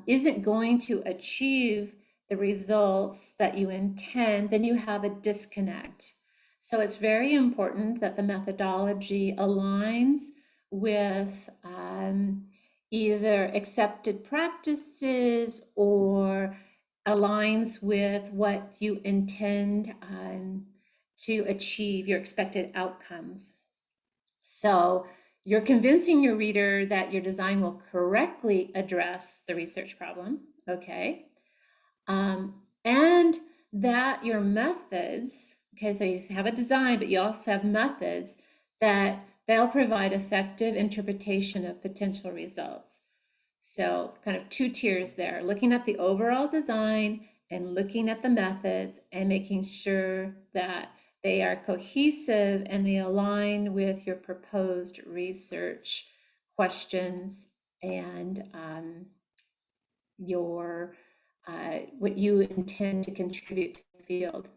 isn't going to achieve the results that you intend, then you have a disconnect. So it's very important that the methodology aligns with either accepted practices or aligns with what you intend to achieve, your expected outcomes. So you're convincing your reader that your design will correctly address the research problem, okay? And that your methods, okay, so you have a design, but you also have methods that they'll provide effective interpretation of potential results. So kind of two tiers there, looking at the overall design and looking at the methods and making sure that they are cohesive and they align with your proposed research questions and your what you intend to contribute to the field.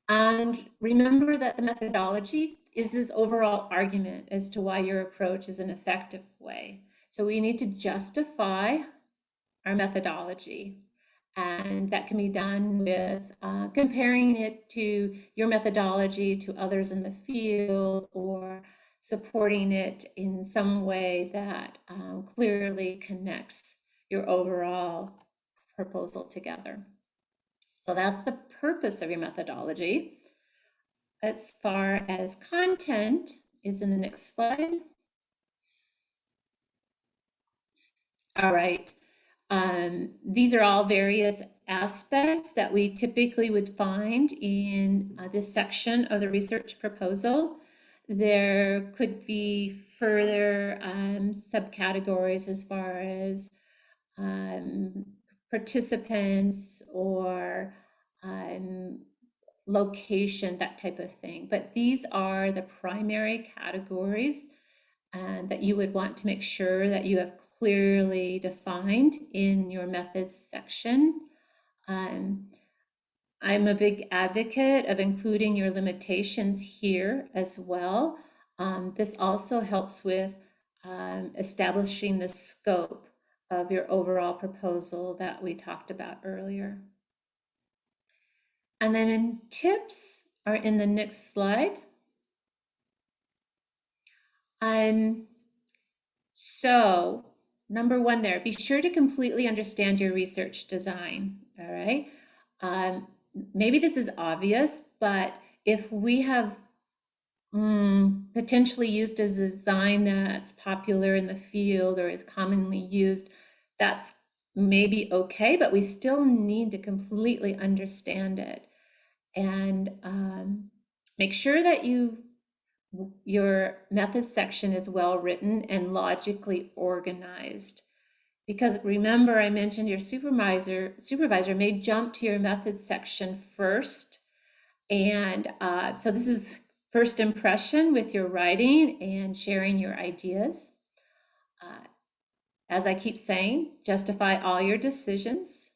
And remember that the methodology is this overall argument as to why your approach is an effective way. So we need to justify our methodology. And that can be done with comparing it to your methodology to others in the field, or supporting it in some way that clearly connects your overall proposal together. So that's the purpose of your methodology. As far as content is in the next slide. All right. These are all various aspects that we typically would find in this section of the research proposal. There could be further subcategories as far as participants or location, that type of thing. But these are the primary categories that you would want to make sure that you have clearly defined in your methods section. I'm a big advocate of including your limitations here as well. This also helps with establishing the scope of your overall proposal that we talked about earlier. And then tips are in the next slide. So number one there, be sure to completely understand your research design, all right? Maybe this is obvious, but if we have potentially used a design that's popular in the field or is commonly used, that's maybe okay, but we still need to completely understand it. And make sure that your methods section is well written and logically organized. Because remember, I mentioned your supervisor may jump to your methods section first. And so this is first impression with your writing and sharing your ideas. As I keep saying, justify all your decisions.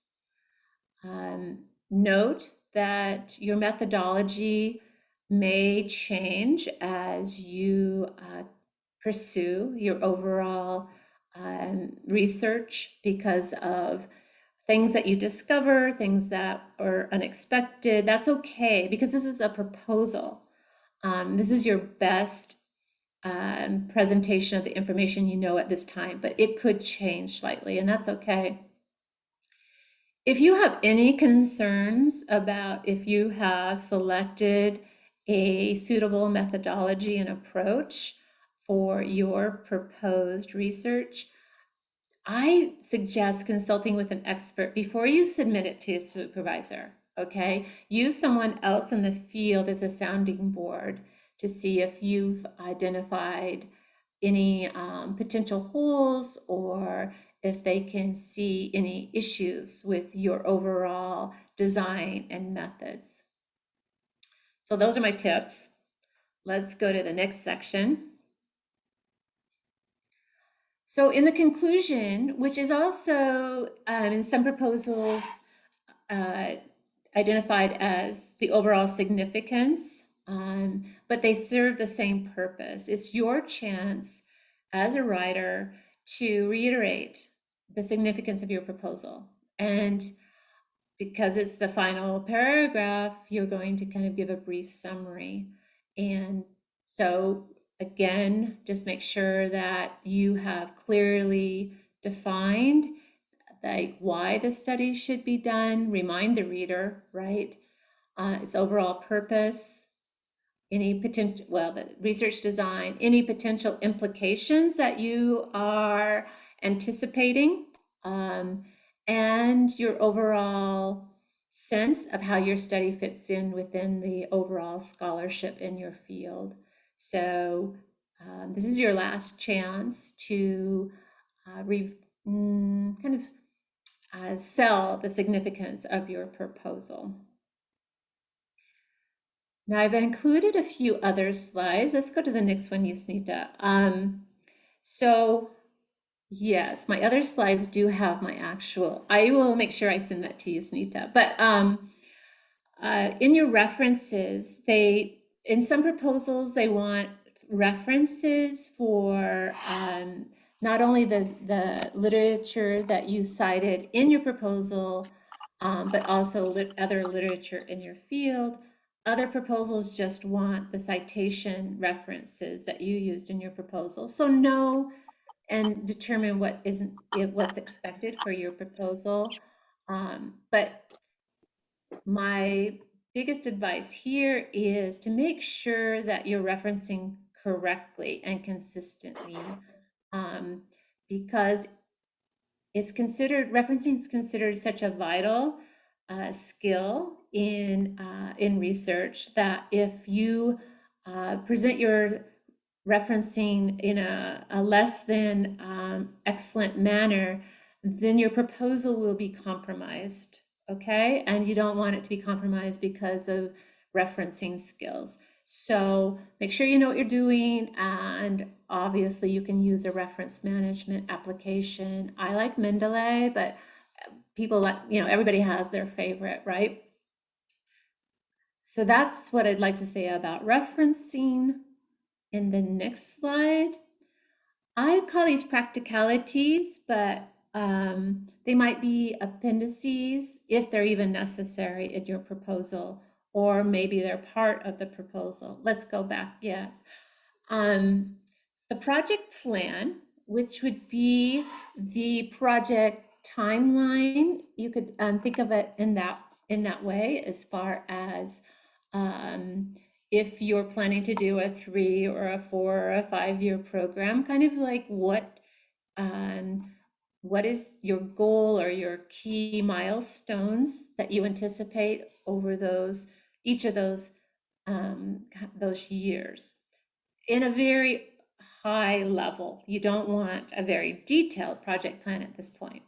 Note that your methodology may change as you pursue your overall research because of things that you discover, things that are unexpected. That's okay, because this is a proposal. This is your best presentation of the information you know at this time, but it could change slightly, and that's okay. If you have any concerns about if you have selected a suitable methodology and approach for your proposed research, I suggest consulting with an expert before you submit it to a supervisor, okay? Use someone else in the field as a sounding board to see if you've identified any potential holes, or if they can see any issues with your overall design and methods. So those are my tips. Let's go to the next section. So in the conclusion, which is also in some proposals identified as the overall significance, but they serve the same purpose. It's your chance as a writer to reiterate the significance of your proposal. And because it's the final paragraph, you're going to kind of give a brief summary. And so again, just make sure that you have clearly defined like why the study should be done, remind the reader, right? Its overall purpose, any potential, well, the research design, any potential implications that you are anticipating, and your overall sense of how your study fits in within the overall scholarship in your field. So this is your last chance to sell the significance of your proposal. Now I've included a few other slides. Let's go to the next one, Yusnita. So yes, my other slides do have my actual, I will make sure I send that to you, Yusnita. But in your references, in some proposals, they want references for not only the literature that you cited in your proposal, but also other literature in your field. Other proposals just want the citation references that you used in your proposal. So know and determine what's expected for your proposal. But my biggest advice here is to make sure that you're referencing correctly and consistently, because referencing is considered such a vital skill in research that if you present your referencing in a less than excellent manner, then your proposal will be compromised, okay? And you don't want it to be compromised because of referencing skills. So make sure you know what you're doing, and obviously you can use a reference management application. I like Mendeley, but people like, everybody has their favorite, right? So that's what I'd like to say about referencing. In the next slide, I call these practicalities, but they might be appendices if they're even necessary in your proposal, or maybe they're part of the proposal. Let's go back, yes. The project plan, which would be the project timeline, you could think of it in that way, as far as if you're planning to do a 3 or a 4 or a 5-year program, kind of like what is your goal or your key milestones that you anticipate over each of those years in a very high level. You don't want a very detailed project plan at this point.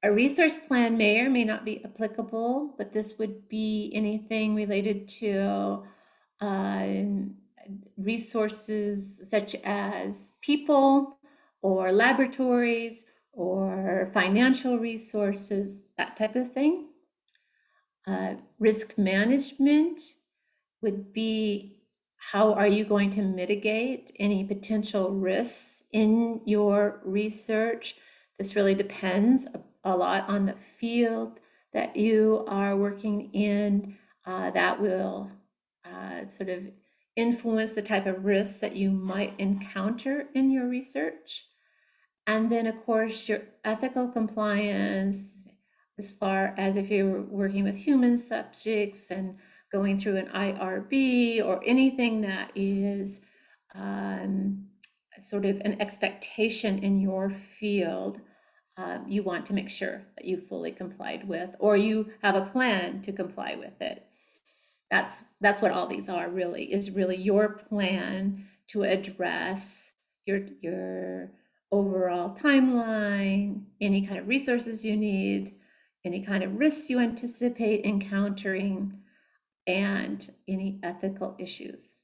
A resource plan may or may not be applicable, but this would be anything related to resources such as people or laboratories or financial resources, that type of thing. Risk management would be, how are you going to mitigate any potential risks in your research? This really depends a lot on the field that you are working in. That will sort of influence the type of risks that you might encounter in your research. And then, of course, your ethical compliance, as far as if you're working with human subjects and going through an IRB or anything that is sort of an expectation in your field, you want to make sure that you fully complied with, or you have a plan to comply with it. That's what all these are, really, is really your plan to address your overall timeline, any kind of resources you need, any kind of risks you anticipate encountering, and any ethical issues.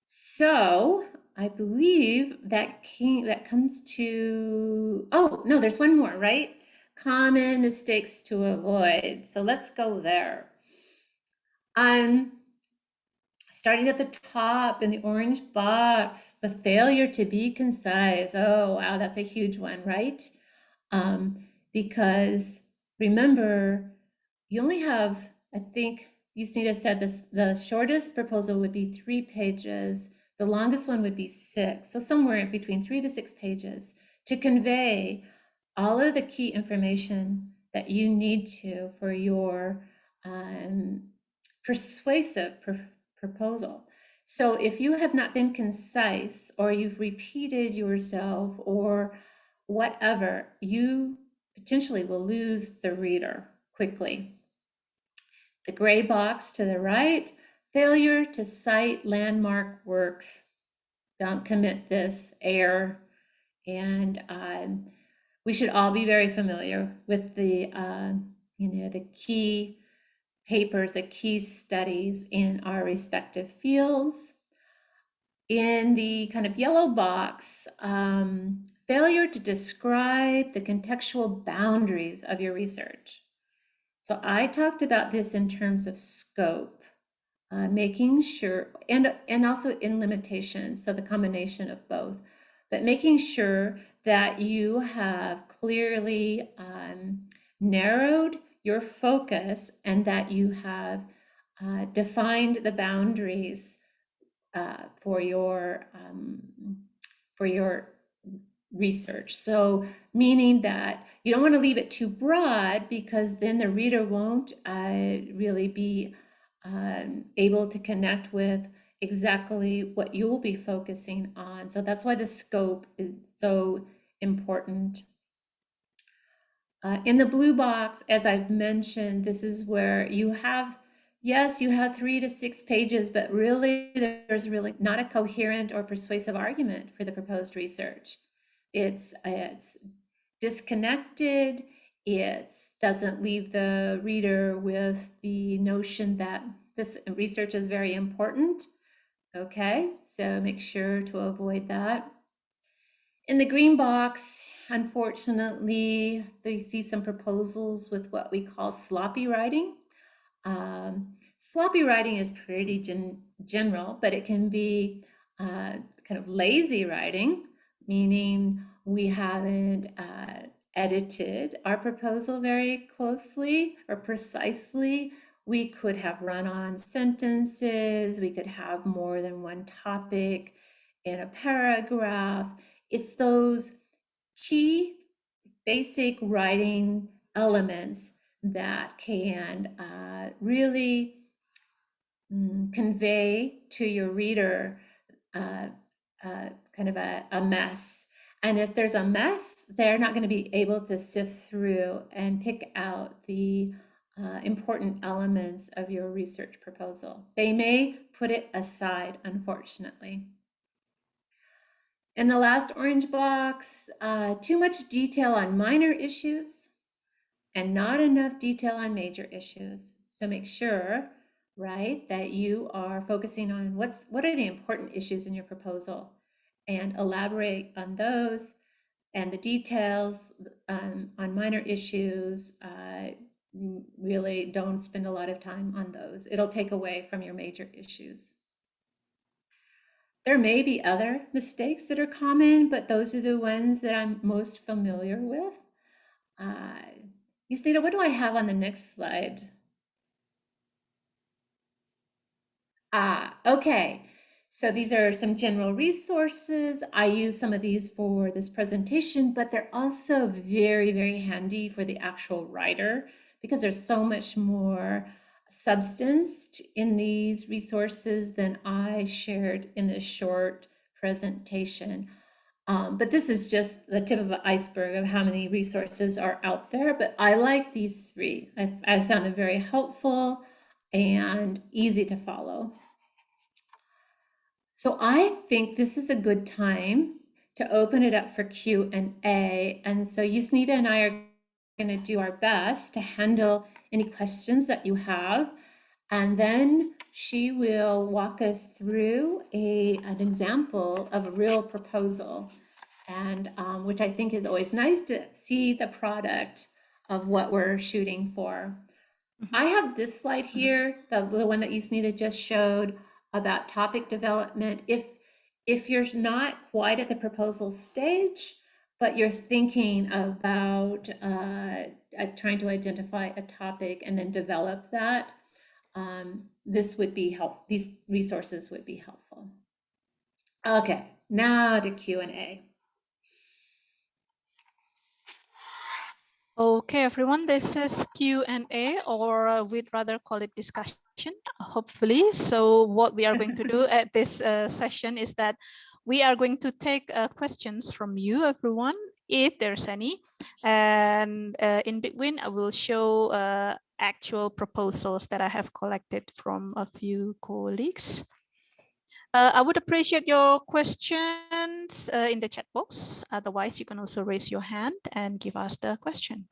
So I believe that comes to, oh, no, there's one more, right? Common mistakes to avoid. So let's go there. Starting at the top in the orange box, the failure to be concise. Oh, wow, that's a huge one, right? Because remember, you only have, I think Yusnita said this, the shortest proposal would be 3 pages. The longest one would be 6. So somewhere between 3 to 6 pages to convey all of the key information that you need to for your persuasive proposal. So if you have not been concise, or you've repeated yourself, or whatever, you potentially will lose the reader quickly. The gray box to the right, failure to cite landmark works. Don't commit this error. And we should all be very familiar with the, the key papers, the key studies in our respective fields. In the kind of yellow box, failure to describe the contextual boundaries of your research. So I talked about this in terms of scope, making sure, and also in limitations, so the combination of both, but making sure that you have clearly narrowed your focus, and that you have defined the boundaries for your research. So meaning that you don't want to leave it too broad, because then the reader won't really be able to connect with exactly what you will be focusing on. So that's why the scope is so important. In the blue box, as I've mentioned, this is where you have, yes, you have 3 to 6 pages, but really there's really not a coherent or persuasive argument for the proposed research. It's disconnected. It doesn't leave the reader with the notion that this research is very important. Okay, so make sure to avoid that. In the green box, unfortunately, you see some proposals with what we call sloppy writing. Sloppy writing is pretty general, but it can be kind of lazy writing, meaning we haven't edited our proposal very closely or precisely. We could have run-on sentences. We could have more than one topic in a paragraph. It's those key basic writing elements that can really convey to your reader kind of a mess. And if there's a mess, they're not going to be able to sift through and pick out the important elements of your research proposal. They may put it aside, unfortunately. In the last orange box, too much detail on minor issues and not enough detail on major issues. So make sure, right, that you are focusing on what are the important issues in your proposal, and elaborate on those, and the details on minor issues, really don't spend a lot of time on those. It'll take away from your major issues. There may be other mistakes that are common, but those are the ones that I'm most familiar with. Yusnita, what do I have on the next slide? Okay. So these are some general resources. I use some of these for this presentation, but they're also very, very handy for the actual writer, because there's so much more substance in these resources than I shared in this short presentation. But this is just the tip of the iceberg of how many resources are out there. But I like these 3. I found them very helpful and easy to follow. So I think this is a good time to open it up for Q&A. And so Yusnita and I are going to do our best to handle any questions that you have. And then she will walk us through an example of a real proposal, and which I think is always nice to see the product of what we're shooting for. I have this slide here, the one that Yusnita just showed, about topic development. If you're not quite at the proposal stage, but you're thinking about trying to identify a topic and then develop that, this would be helpful. These resources would be helpful. Okay, now to Q&A. Okay, everyone, this is Q&A, or we'd rather call it discussion, hopefully. So what we are going to do at this session is that we are going to take questions from you, everyone, if there's any. And in between, I will show actual proposals that I have collected from a few colleagues. I would appreciate your questions in the chat box. Otherwise, you can also raise your hand and give us the question.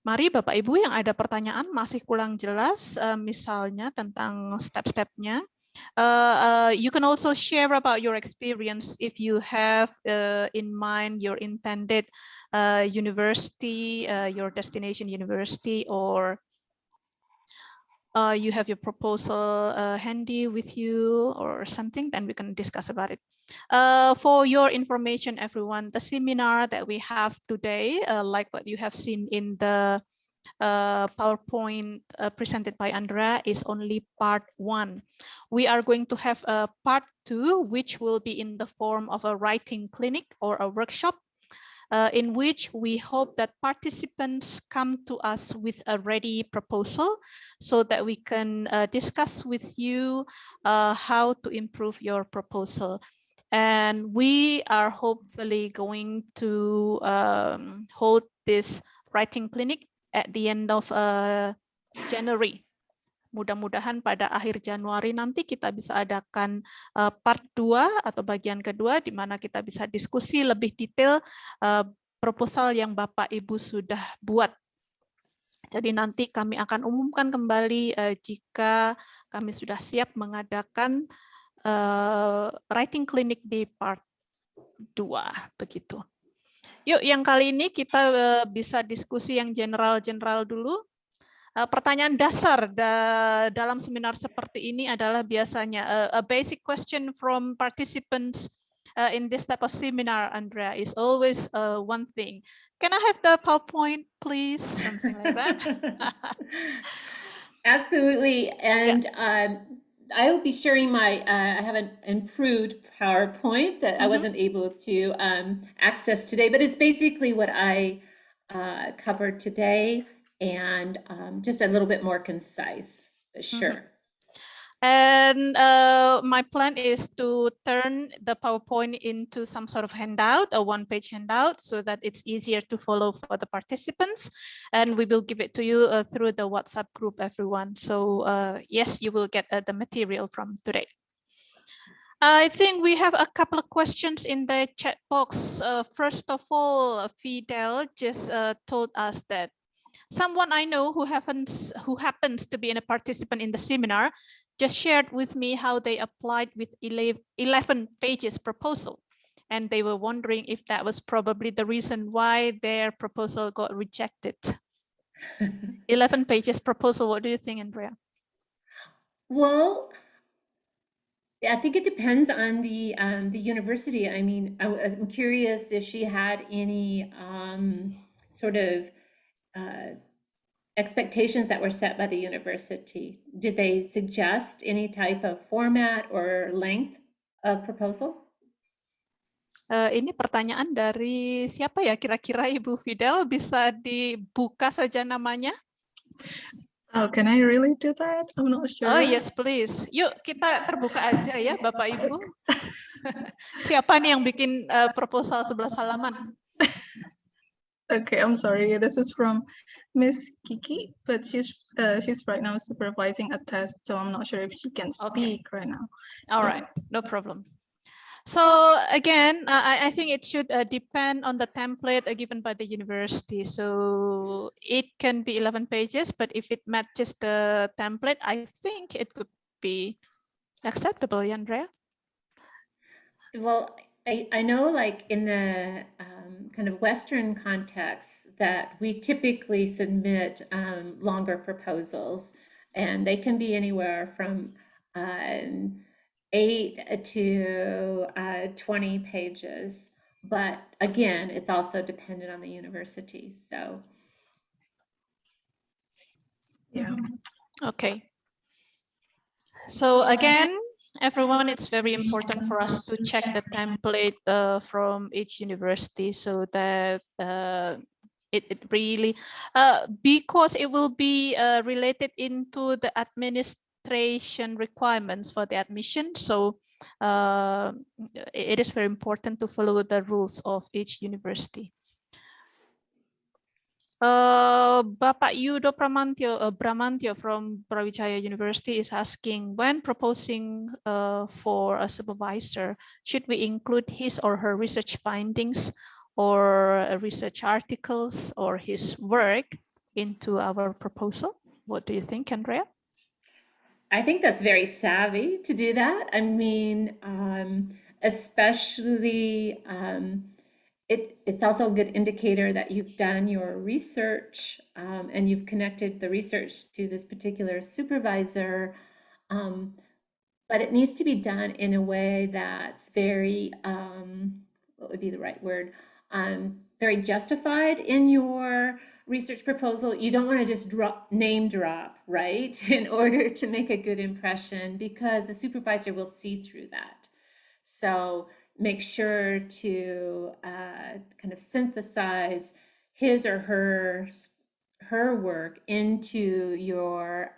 Mari Bapak Ibu yang ada pertanyaan masih kurang jelas, misalnya tentang step-stepnya. You can also share about your experience if you have in mind your intended university, your destination university, or you have your proposal handy with you or something, then we can discuss about it. For your information, everyone, the seminar that we have today, like what you have seen in the PowerPoint presented by Andrea, is only part 1. We are going to have a part 2, which will be in the form of a writing clinic or a workshop, in which we hope that participants come to us with a ready proposal so that we can discuss with you how to improve your proposal. And we are hopefully going to hold this writing clinic at the end of January. Mudah-mudahan pada akhir Januari nanti kita bisa adakan part 2 atau bagian kedua di mana kita bisa diskusi lebih detail proposal yang Bapak Ibu sudah buat. Jadi nanti kami akan umumkan kembali jika kami sudah siap mengadakan writing clinic di part 2 begitu. Yuk, yang kali ini kita bisa diskusi yang general-general dulu. Pertanyaan dasar dalam seminar seperti ini adalah biasanya a basic question from participants in this type of seminar, Andrea, is always one thing. Can I have the PowerPoint, please? Something like that. Absolutely. And yeah. I will be sharing my, I have an improved PowerPoint that I wasn't able to access today, but it's basically what I covered today. And just a little bit more concise, but sure. And my plan is to turn the PowerPoint into some sort of handout, a one-page handout, so that it's easier to follow for the participants. And we will give it to you through the WhatsApp group, everyone. So yes, you will get the material from today. I think we have a couple of questions in the chat box. First of all, Fidel just told us that someone I know who happens to be a participant in the seminar just shared with me how they applied with 11 pages proposal. And they were wondering if that was probably the reason why their proposal got rejected. 11 pages proposal, what do you think, Andrea? Well, I think it depends on the university. I mean, I'm curious if she had any sort of expectations that were set by the university. Did they suggest any type of format or length of proposal? Ini pertanyaan dari siapa ya kira-kira, Ibu Fidel? Bisa dibuka saja namanya? Oh, can I really do that? I'm not sure. Oh yes, please. Yuk kita terbuka aja ya, Bapak Ibu. Siapa nih yang bikin proposal 11 halaman? Okay, I'm sorry. This is from Miss Kiki, but she's right now supervising a test, so I'm not sure if she can speak right now. All right, no problem. So again, I think it should depend on the template given by the university. So it can be 11 pages, but if it matches the template, I think it could be acceptable, Andrea. Well, I know like in the kind of Western context that we typically submit longer proposals, and they can be anywhere from 8 to 20 pages. But again, it's also dependent on the university. So, yeah. Okay. So again, everyone, it's very important for us to check the template from each university so that it really, because it will be related into the administration requirements for the admission. So it is very important to follow the rules of each university. Bapak Yudo Bramantio from Brawijaya University is asking, when proposing for a supervisor, should we include his or her research findings or research articles or his work into our proposal? What do you think, Andrea? I think that's very savvy to do that. I mean, especially it's also a good indicator that you've done your research and you've connected the research to this particular supervisor. But it needs to be done in a way that's very, what would be the right word? Very justified in your research proposal. You don't want to just name drop, right? In order to make a good impression, because the supervisor will see through that. So make sure to kind of synthesize his or her work into your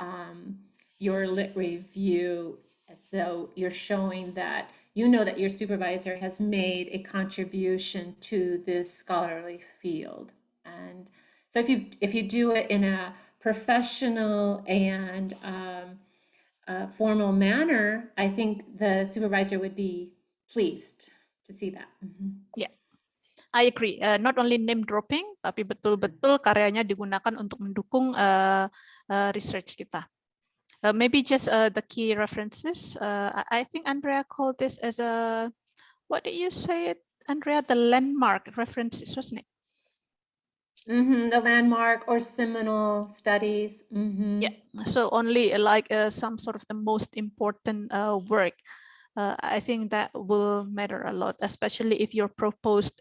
lit review. So you're showing that you know that your supervisor has made a contribution to this scholarly field. And so if you do it in a professional and formal manner, I think the supervisor would be pleased to see that. Yeah, I agree. Not only name dropping, tapi betul-betul karyanya digunakan untuk mendukung research kita. Maybe just the key references. I think Andrea called this as a, what did you say it, Andrea? The landmark references, wasn't it? The landmark or seminal studies. Yeah, so only like some sort of the most important work. I think that will matter a lot, especially if your proposed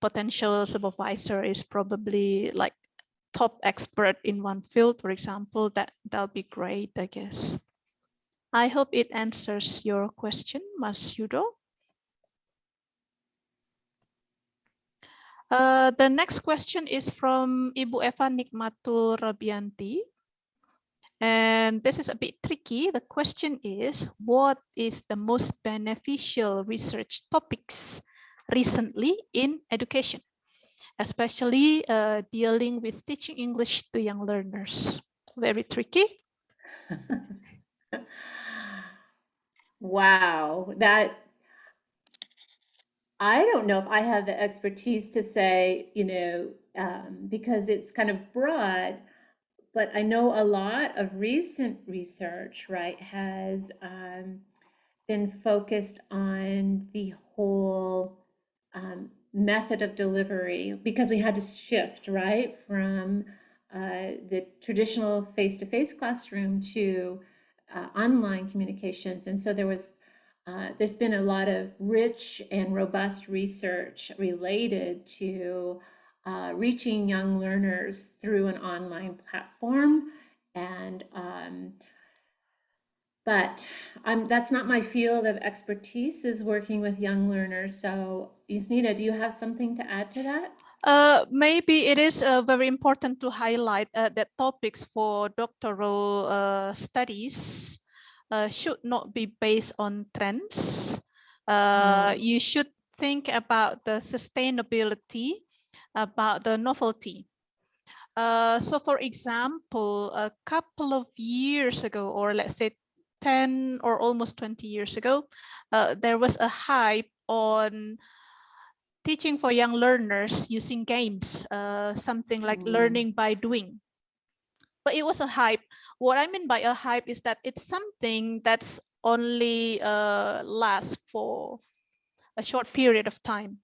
potential supervisor is probably like top expert in one field, for example. That'll be great, I guess. I hope it answers your question, Mas Yudo. The next question is from Ibu Eva Nikmatul Rabianti. And this is a bit tricky. The question is, what is the most beneficial research topics recently in education, especially dealing with teaching English to young learners? Very tricky. Wow, that I don't know if I have the expertise to say, because it's kind of broad, but I know a lot of recent research, right, has been focused on the whole method of delivery, because we had to shift, right, from the traditional face-to-face classroom to online communications. And so there's been a lot of rich and robust research related to reaching young learners through an online platform. And but that's not my field of expertise, is working with young learners. So Yasnita, do you have something to add to that? Maybe it is very important to highlight that topics for doctoral studies should not be based on trends. You should think about the sustainability, about the novelty. So for example, a couple of years ago, or let's say 10 or almost 20 years ago, there was a hype on teaching for young learners using games, something like learning by doing. But it was a hype. What I mean by a hype is that it's something that's only lasts for a short period of time.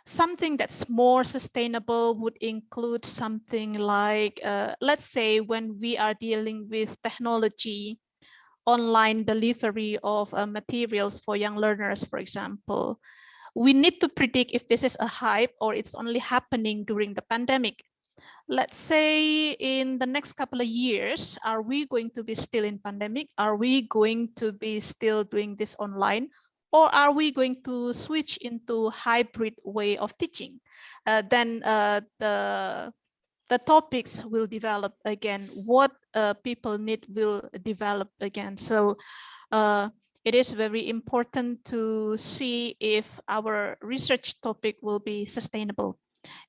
Something that's more sustainable would include something like, let's say when we are dealing with technology, online delivery of materials for young learners, for example. We need to predict if this is a hype or it's only happening during the pandemic. let's say in the next couple of years, are we going to be still in pandemic? Are we going to be still doing this online? Or are we going to switch into hybrid way of teaching? Then the topics will develop again. What people need will develop again. So it is very important to see if our research topic will be sustainable.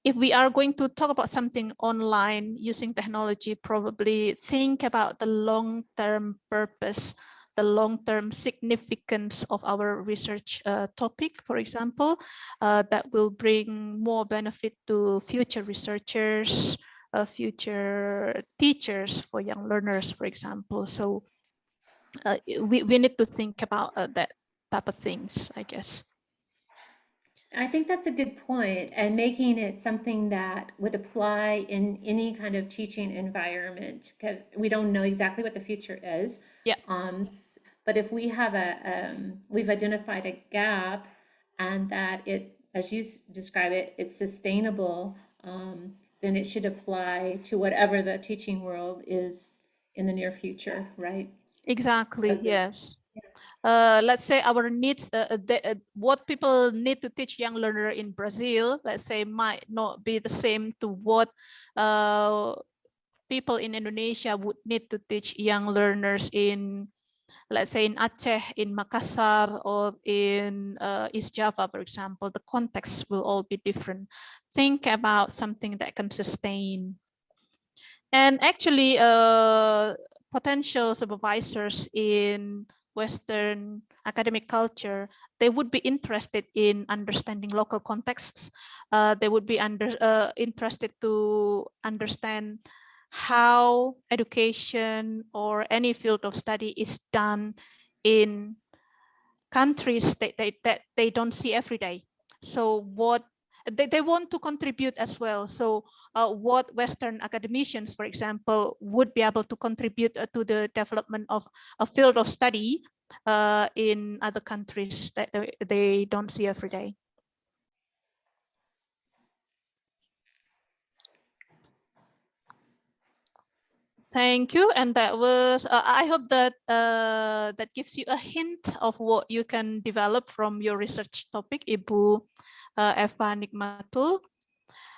If we are going to talk about something online using technology, probably think about the long-term purpose, the long-term significance of our research topic, for example, that will bring more benefit to future researchers, future teachers for young learners, for example. So we need to think about that type of things, I guess. I think that's a good point, and making it something that would apply in any kind of teaching environment, because we don't know exactly what the future is. Yeah. But if we have we've identified a gap, and that it, as you describe it, it's sustainable, then it should apply to whatever the teaching world is in the near future, right? Exactly. So Yes. Let's say our needs, what people need to teach young learner in Brazil, let's say, might not be the same to what people in Indonesia would need to teach young learners in, let's say, in Aceh, in Makassar, or in East Java, for example. The context will all be different. Think about something that can sustain. And actually, potential supervisors in Western academic culture, they would be interested in understanding local contexts. They would be interested to understand how education or any field of study is done in countries that they don't see every day. So what they want to contribute as well. So what Western academicians, for example, would be able to contribute to the development of a field of study in other countries that they don't see every day. Thank you, and that was. I hope that that gives you a hint of what you can develop from your research topic, Ibu Eva Nikmatul.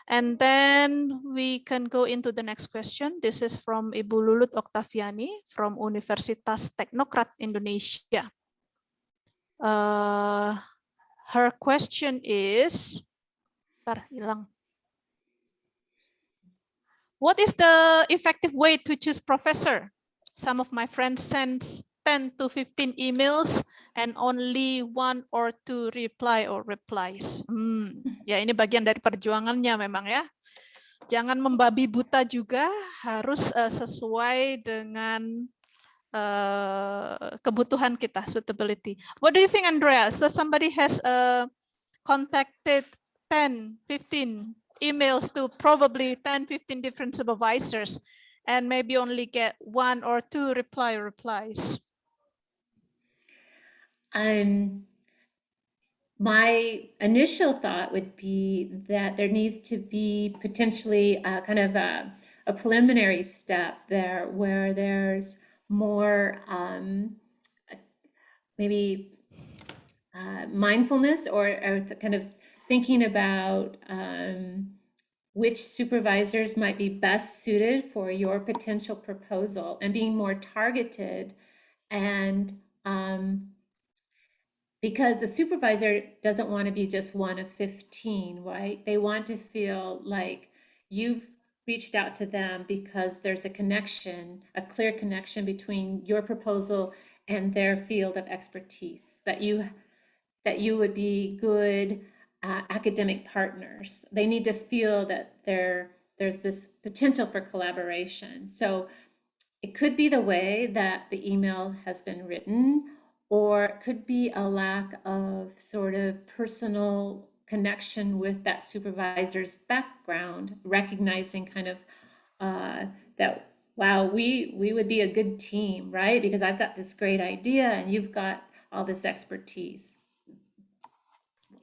And then we can go into the next question. This is from Ibu Lulut Oktaviani from Universitas Teknokrat Indonesia. Her question is, what is the effective way to choose professor? Some of my friends send 10 to 15 emails and only 1 or 2 replies. Ya, ini bagian dari perjuangannya memang ya. Jangan membabi buta juga, harus sesuai dengan kebutuhan kita, suitability. What do you think, Andrea? So somebody has contacted 10, 15 emails to probably 10, 15 different supervisors and maybe only get 1 or 2 replies. My initial thought would be that there needs to be potentially kind of a preliminary step there where there's more maybe mindfulness or kind of thinking about which supervisors might be best suited for your potential proposal and being more targeted. And because a supervisor doesn't want to be just one of 15, right? They want to feel like you've reached out to them because there's a connection, a clear connection between your proposal and their field of expertise, that you would be good academic partners. They need to feel that there's this potential for collaboration. So it could be the way that the email has been written, or it could be a lack of sort of personal connection with that supervisor's background, recognizing kind of that, wow, we would be a good team, right? Because I've got this great idea and you've got all this expertise.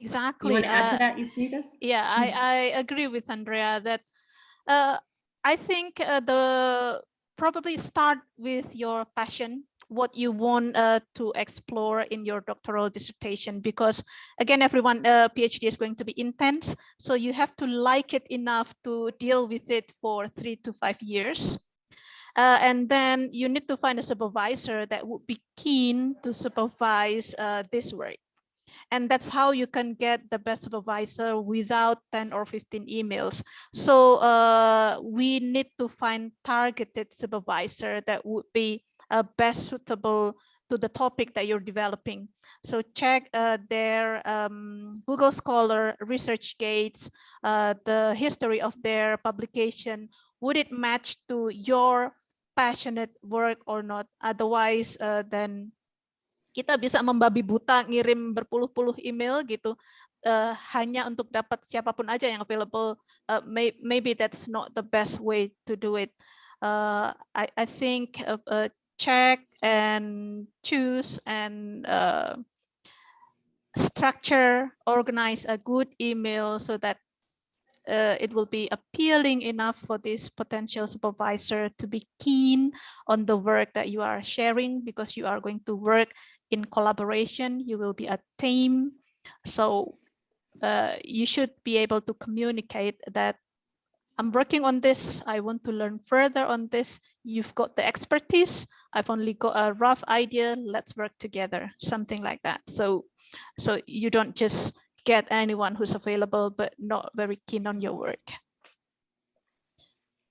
Exactly. You want to add to that, Yusnita? Yeah, I agree with Andrea that I think probably start with your passion, what you want to explore in your doctoral dissertation, because again, everyone, PhD is going to be intense. So you have to like it enough to deal with it for 3 to 5 years. And then you need to find a supervisor that would be keen to supervise this work. And that's how you can get the best supervisor without 10 or 15 emails. So we need to find targeted supervisor that would be best suitable to the topic that you're developing. So check their Google Scholar, ResearchGates, the history of their publication. Would it match to your passionate work or not? Otherwise, then kita bisa membabi buta ngirim berpuluh-puluh email gitu hanya untuk dapat siapapun aja yang available. Maybe that's not the best way to do it. I think check and choose and structure, organize a good email so that it will be appealing enough for this potential supervisor to be keen on the work that you are sharing, because you are going to work in collaboration. You will be a team. So you should be able to communicate that I'm working on this. I want to learn further on this. You've got the expertise. I've only got a rough idea. Let's work together, something like that. So you don't just get anyone who's available but not very keen on your work.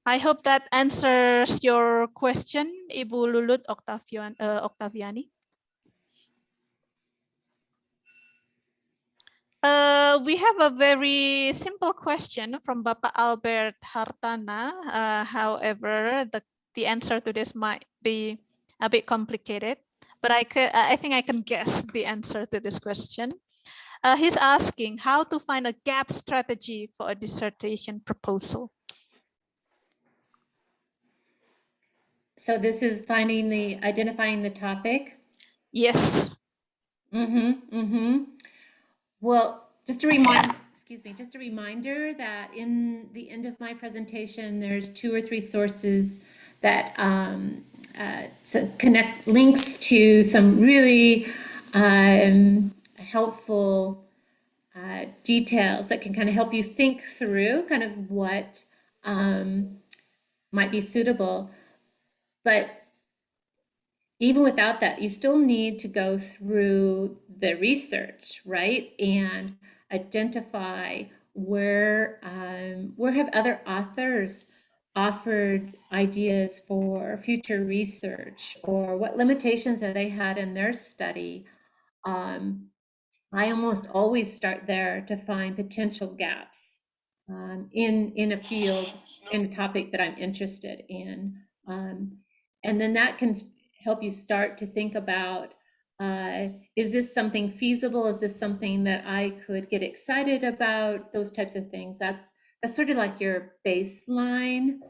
I hope that answers your question, Ibu Lulut Octaviani. We have a very simple question from Bapak Albert Hartana. However, the answer to this might be a bit complicated, but I think I can guess the answer to this question. He's asking how to find a gap strategy for a dissertation proposal. So this is identifying the topic? Yes. Well, just a reminder that in the end of my presentation, there's 2 or 3 sources that connect links to some really helpful details that can kind of help you think through kind of what might be suitable. But even without that, you still need to go through the research, right? And identify where have other authors offered ideas for future research, or what limitations have they had in their study. I almost always start there to find potential gaps in a field, in a topic that I'm interested in. And then that can help you start to think about, is this something feasible? Is this something that I could get excited about? Those types of things. That's sort of like your baseline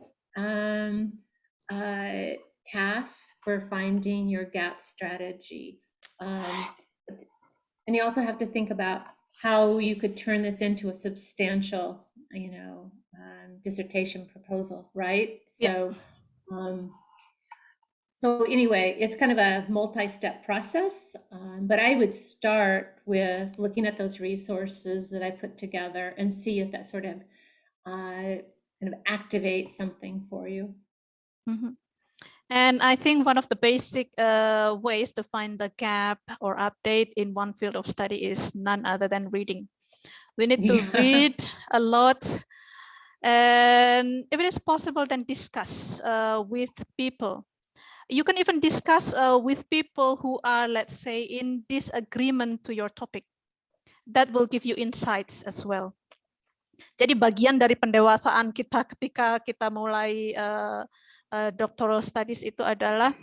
tasks for finding your gap strategy. And you also have to think about how you could turn this into a substantial, dissertation proposal, right? So, so anyway, it's kind of a multi-step process, but I would start with looking at those resources that I put together and see if that sort of kind of activates something for you. And I think one of the basic ways to find the gap or update in one field of study is none other than reading. We need to read a lot, and if it is possible, then discuss with people. You can even discuss with people who are, let's say, in disagreement to your topic. That will give you insights as well. Jadi bagian dari pendewasaan kita ketika kita mulai doctoral studies itu adalah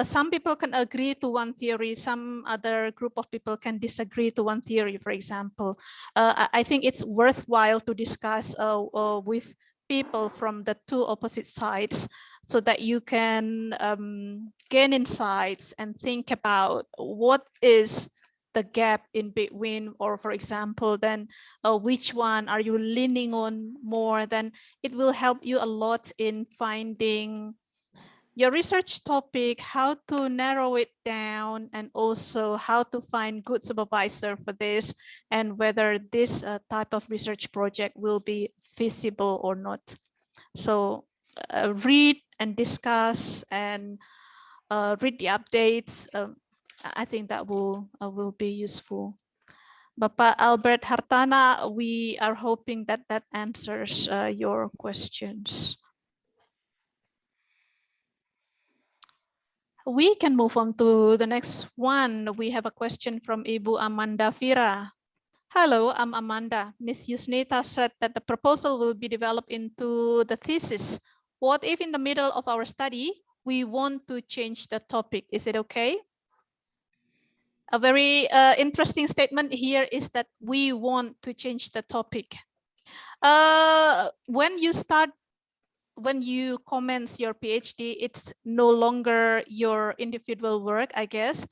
some people can agree to one theory, some other group of people can disagree to one theory, for example. I think it's worthwhile to discuss with people from the 2 opposite sides so that you can gain insights and think about what is the gap in between, or for example, then which one are you leaning on more, then it will help you a lot in finding your research topic, how to narrow it down, and also how to find good supervisor for this, and whether this type of research project will be feasible or not. So read and discuss and read the updates. I think that will be useful. Bapak Albert Hartana, we are hoping that that answers your questions. We can move on to the next one. We have a question from Ibu Amanda Vira. Hello, I'm Amanda. Ms. Yusnita said that the proposal will be developed into the thesis. What if in the middle of our study, we want to change the topic? Is it okay? A very interesting statement here is that we want to change the topic. When you commence your PhD, it's no longer your individual work, I guess.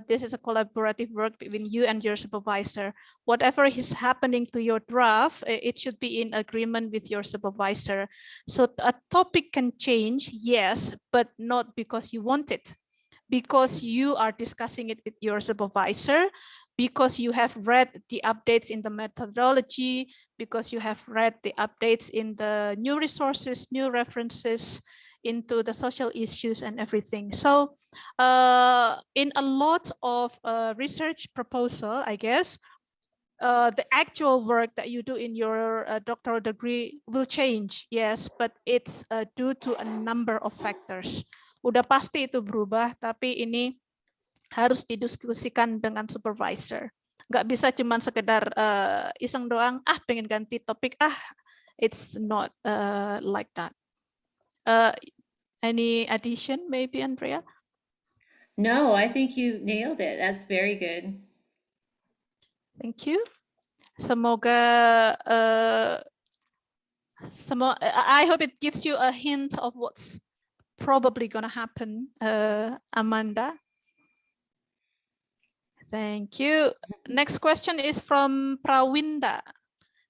This is a collaborative work between you and your supervisor. Whatever is happening to your draft, it should be in agreement with your supervisor. So a topic can change, yes, but not because you want it. Because you are discussing it with your supervisor, because you have read the updates in the methodology, because you have read the updates in the new resources, new references into the social issues and everything. So in a lot of research proposal, I guess, the actual work that you do in your doctoral degree will change, yes, but it's due to a number of factors. Udah pasti itu berubah, tapi ini harus didiskusikan dengan supervisor. Nggak bisa cuma sekedar iseng doang, pengen ganti topik, it's not like that. Any addition maybe, Andrea? No, I think you nailed it. That's very good. Thank you. Semoga I hope it gives you a hint of what's probably going to happen, Amanda. Thank you. Next question is from Prawinda.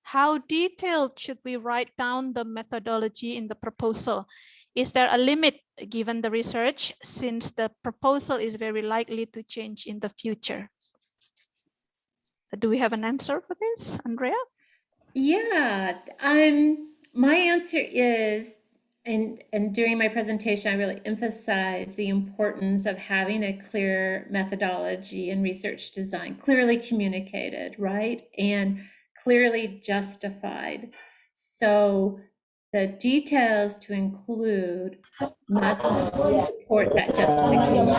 How detailed should we write down the methodology in the proposal? Is there a limit given the research, since the proposal is very likely to change in the future? Do we have an answer for this, Andrea? Yeah, my answer is, and during my presentation, I really emphasize the importance of having a clear methodology and research design, clearly communicated, right? And clearly justified. So the details to include must support that justification.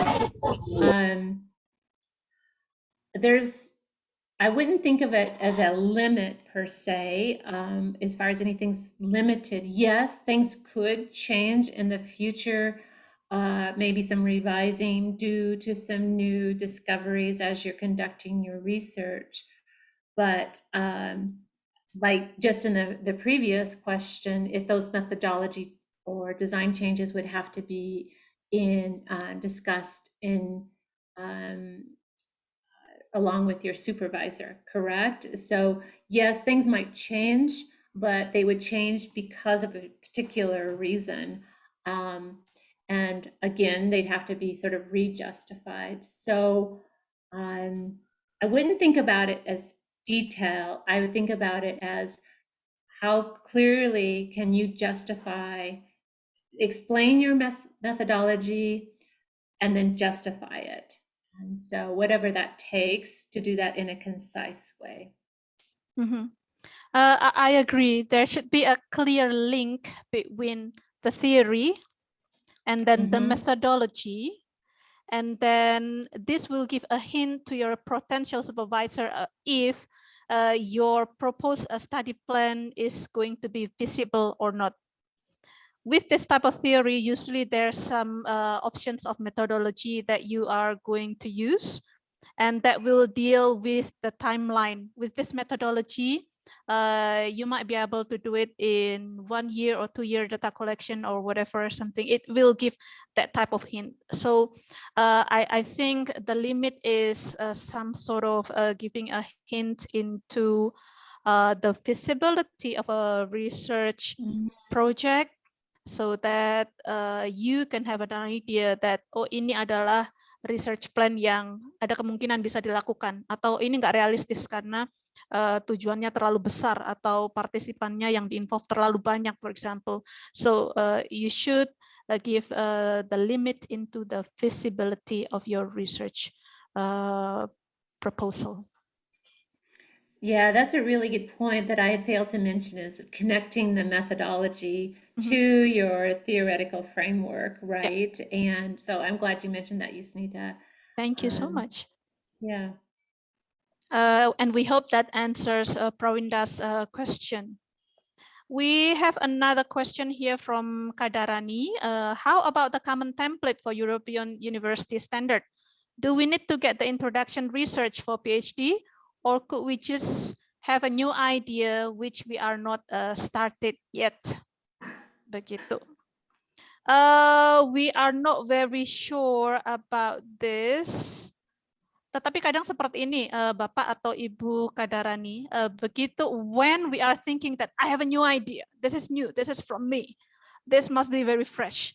I wouldn't think of it as a limit per se, as far as anything's limited. Yes, things could change in the future, maybe some revising due to some new discoveries as you're conducting your research. But like just in the previous question, if those methodology or design changes would have to be discussed in along with your supervisor, correct? So yes, things might change, but they would change because of a particular reason. And again, they'd have to be sort of rejustified. So I wouldn't think about it as detail. I would think about it as how clearly can you explain your methodology, and then justify it. And so whatever that takes to do that in a concise way. Mm-hmm. I agree. There should be a clear link between the theory and then the methodology. And then this will give a hint to your potential supervisor if your proposed study plan is going to be feasible or not. With this type of theory, usually there's some options of methodology that you are going to use, and that will deal with the timeline. With this methodology, you might be able to do it in 1 year or 2 year data collection or whatever, something. It will give that type of hint. So I think the limit is some sort of giving a hint into the feasibility of a research project, so that you can have an idea that, oh, ini adalah research plan yang ada kemungkinan bisa dilakukan, atau ini nggak realistis karena tujuannya terlalu besar atau partisipannya yang di-involve terlalu banyak, for example. So you should give the limit into the feasibility of your research proposal. Yeah, that's a really good point that I had failed to mention, is connecting the methodology to your theoretical framework, right? Yeah. And so I'm glad you mentioned that, Yusnita. Thank you so much. Yeah. And we hope that answers Prawinda's question. We have another question here from Kadarani. How about the common template for European university standard? Do we need to get the introduction research for PhD, or could we just have a new idea which we are not started yet? Begitu. We are not very sure about this. Tetapi kadang seperti ini, Bapak atau Ibu Kadarani, begitu when we are thinking that I have a new idea, this is new, this is from me, this must be very fresh.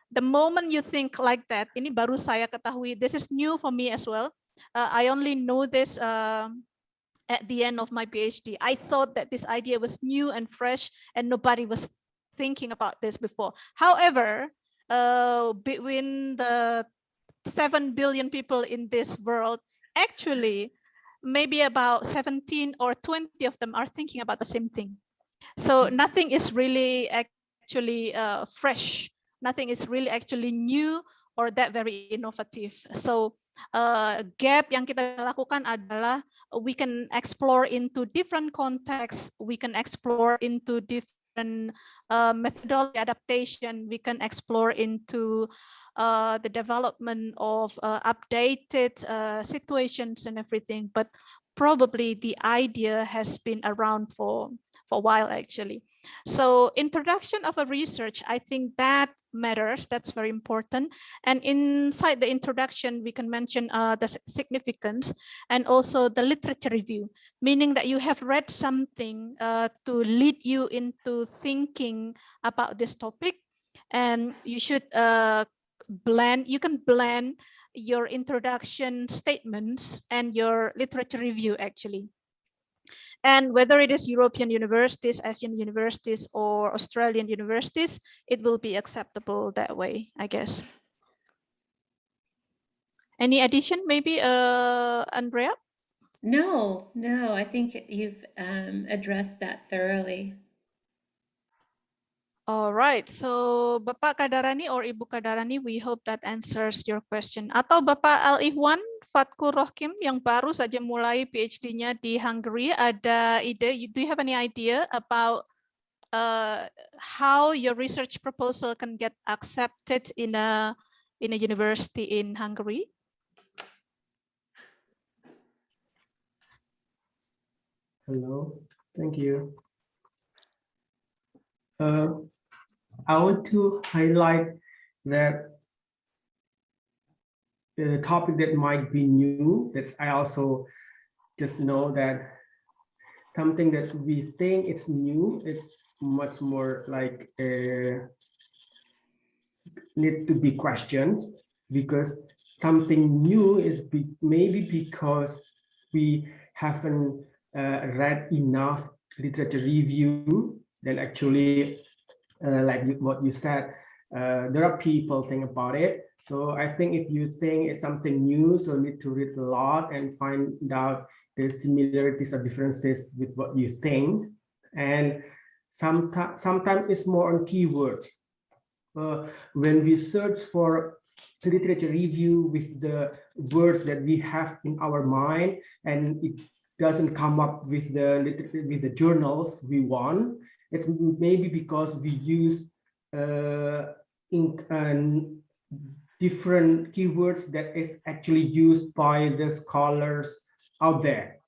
The moment you think like that, ini baru saya ketahui, this is new for me as well. I only know this at the end of my PhD. I thought that this idea was new and fresh and nobody was thinking about this before. However, between the 7 billion people in this world, actually, maybe about 17 or 20 of them are thinking about the same thing. So nothing is really actually fresh. Nothing is really actually new or that very innovative. So gap yang kita lakukan adalah we can explore into different contexts. We can explore into different methodology adaptation. We can explore into the development of updated situations and everything, but probably the idea has been around for a while actually. So introduction of a research, I think that matters, that's very important. And inside the introduction, we can mention the significance and also the literature review, meaning that you have read something to lead you into thinking about this topic, and you should you can blend your introduction statements and your literature review actually. And whether it is European universities, Asian universities, or Australian universities, it will be acceptable that way, I guess. Any addition, maybe, Andrea? No, I think you've addressed that thoroughly. All right, so Bapak Kadarani or Ibu Kadarani, we hope that answers your question. Atau Bapak Al-Ihwan Fatkur Rohkim yang baru saja mulai PhD-nya di Hungary, ada ide, do you have any idea about how your research proposal can get accepted in a university in Hungary? Hello, thank you. I want to highlight that the topic that might be new, that I also just know that something that we think it's new, it's much more like need to be questioned, because something new is maybe because we haven't read enough literature review. Then actually, like what you said, there are people think about it. So I think if you think it's something new, so you need to read a lot and find out the similarities or differences with what you think. And sometimes it's more on keywords. When we search for literature review with the words that we have in our mind, and it doesn't come up with the journals we want, it's maybe because we use different keywords that is actually used by the scholars out there.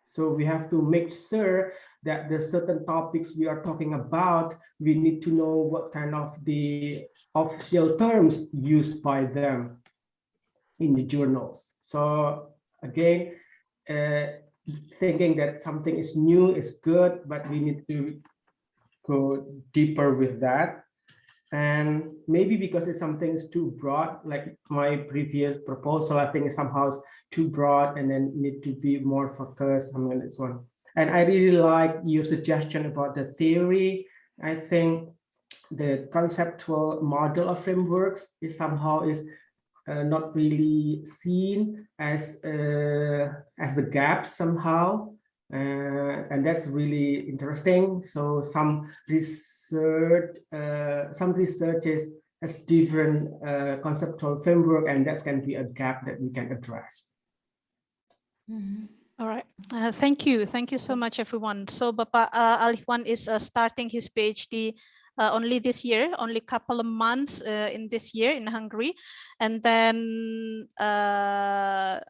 So we have to make sure that the certain topics we are talking about, we need to know what kind of the official terms used by them in the journals. So again, thinking that something is new is good, but we need to go deeper with that. And maybe because it's something is too broad, like my previous proposal, I think somehow is too broad and then need to be more focused on this one. And I really like your suggestion about the theory. I think the conceptual model of frameworks is somehow not really seen as the gap somehow. And that's really interesting. So some researches has different conceptual framework, and that can be a gap that we can address. All right. Thank you. Thank you so much, everyone. So Bapak Alihwan is starting his PhD only this year, only a couple of months in this year in Hungary. And then I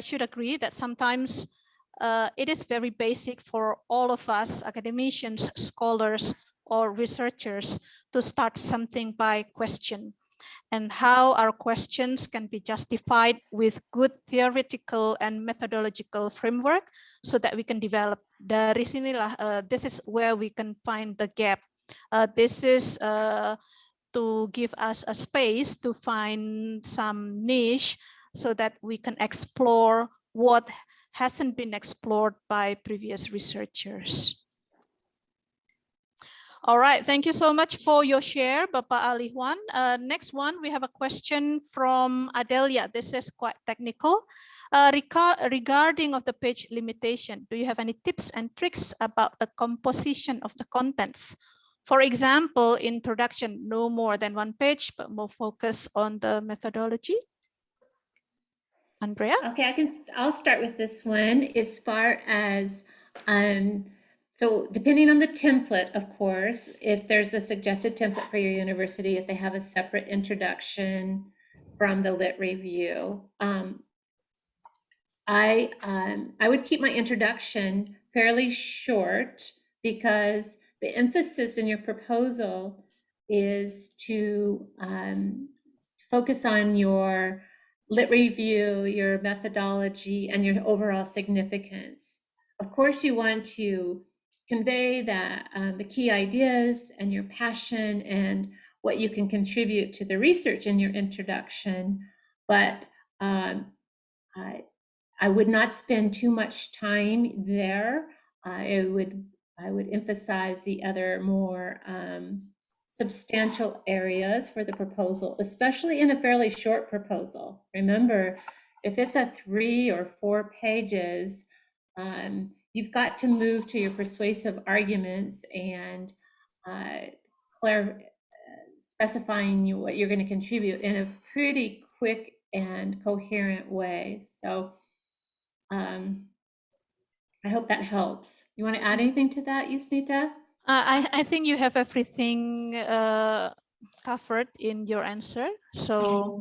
should agree that sometimes it is very basic for all of us, academicians, scholars, or researchers, to start something by question, and how our questions can be justified with good theoretical and methodological framework so that we can develop. Dari sinilah, this is where we can find the gap. This is to give us a space to find some niche so that we can explore what hasn't been explored by previous researchers. All right, thank you so much for your share, Bapak Alihwan. Next one, we have a question from Adelia. This is quite technical. Regarding of the page limitation, do you have any tips and tricks about the composition of the contents? For example, introduction, no more than one page, but more focus on the methodology. Andrea? Okay, I'll start with this one as far as, so depending on the template, of course, if there's a suggested template for your university, if they have a separate introduction from the lit review, I would keep my introduction fairly short, because the emphasis in your proposal is to focus on your lit review, your methodology, and your overall significance. Of course, you want to convey that the key ideas and your passion and what you can contribute to the research in your introduction, but I would not spend too much time there. I would emphasize the other more substantial areas for the proposal, especially in a fairly short proposal. Remember, if it's a 3 or 4 pages, you've got to move to your persuasive arguments and specifying what you're going to contribute in a pretty quick and coherent way. So I hope that helps. You want to add anything to that, Yusnita? I think you have everything covered in your answer. So,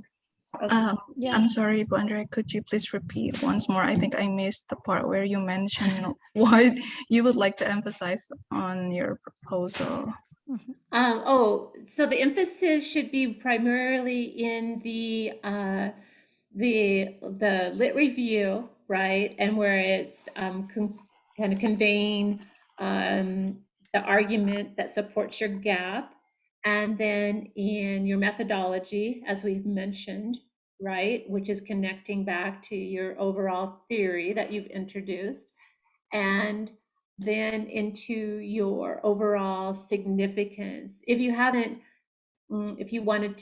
yeah. I'm sorry, but Andrea, could you please repeat once more? I think I missed the part where you mentioned what you would like to emphasize on your proposal. So the emphasis should be primarily in the lit review, right? And where it's kind of conveying the argument that supports your gap. And then in your methodology, as we've mentioned, right, which is connecting back to your overall theory that you've introduced. And then into your overall significance. If you wanted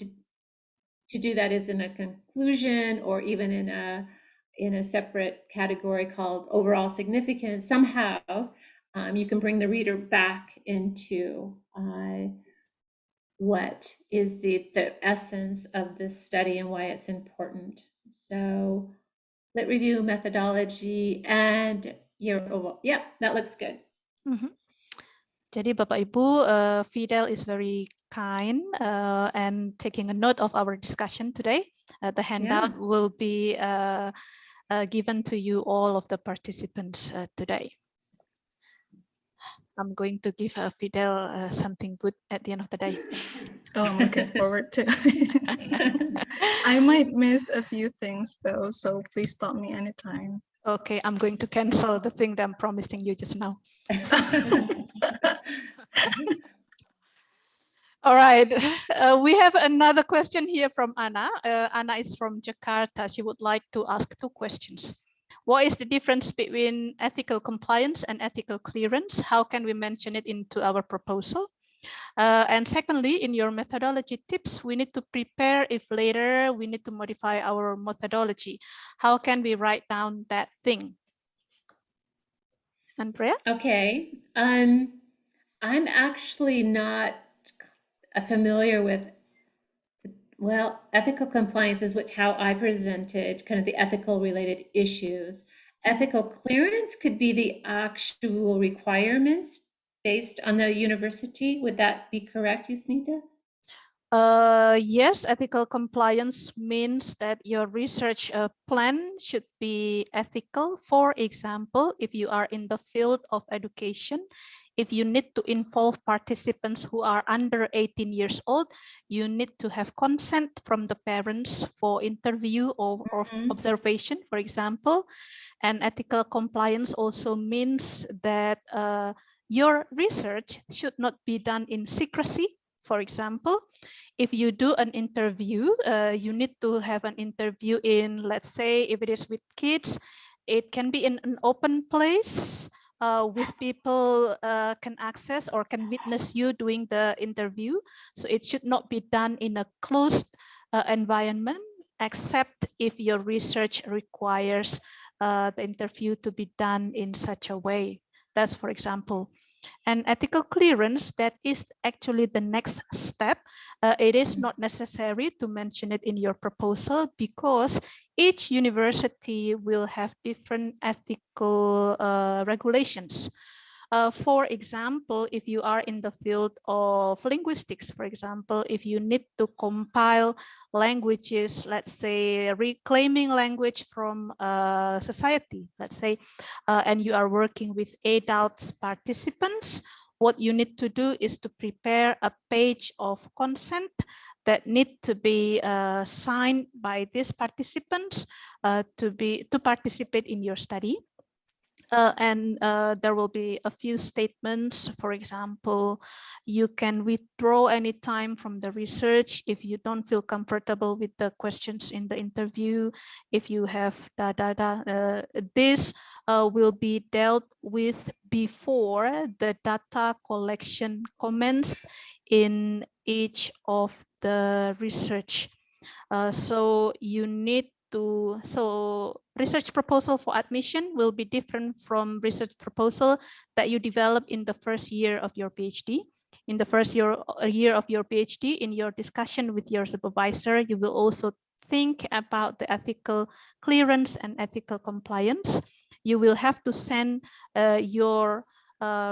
to do that as in a conclusion, or even in a separate category called overall significance, somehow you can bring the reader back into what is the essence of this study and why it's important. So lit review, methodology, and your overall, yeah, that looks good. Jadi Bapak Ibu, Fidel is very kind and taking a note of our discussion today. The handout will be given to you, all of the participants today. I'm going to give Fidel something good at the end of the day. Oh, I'm looking forward to it. I might miss a few things though, so please stop me anytime. Okay, I'm going to cancel the thing that I'm promising you just now. All right, we have another question here from Anna. Anna is from Jakarta. She would like to ask 2 questions. What is the difference between ethical compliance and ethical clearance? How can we mention it into our proposal? And secondly, in your methodology tips, we need to prepare if later we need to modify our methodology. How can we write down that thing? Andrea? Okay. I'm actually not familiar with, well, ethical compliance is how I presented kind of the ethical related issues. Ethical clearance could be the actual requirements based on the university. Would that be correct, Yusnita? Yes, ethical compliance means that your research plan should be ethical. For example, if you are in the field of education, if you need to involve participants who are under 18 years old, you need to have consent from the parents for interview or observation, for example. And ethical compliance also means that your research should not be done in secrecy. For example, if you do an interview, you need to have an interview in, let's say, if it is with kids, it can be in an open place with people can access or can witness you doing the interview. So it should not be done in a closed environment, except if your research requires the interview to be done in such a way. That's for example. And ethical clearance, that is actually the next step. It is not necessary to mention it in your proposal because each university will have different ethical regulations. For example, if you are in the field of linguistics, for example, if you need to compile languages, let's say reclaiming language from society, let's say, and you are working with adults participants, what you need to do is to prepare a page of consent that need to be signed by these participants to participate in your study. And there will be a few statements. For example, you can withdraw any time from the research if you don't feel comfortable with the questions in the interview. If you have this will be dealt with before the data collection commenced in each of the research. So you need to, so research proposal for admission will be different from research proposal that you develop in the first year of your PhD. In the first year of your PhD, in your discussion with your supervisor, you will also think about the ethical clearance and ethical compliance. You will have to send your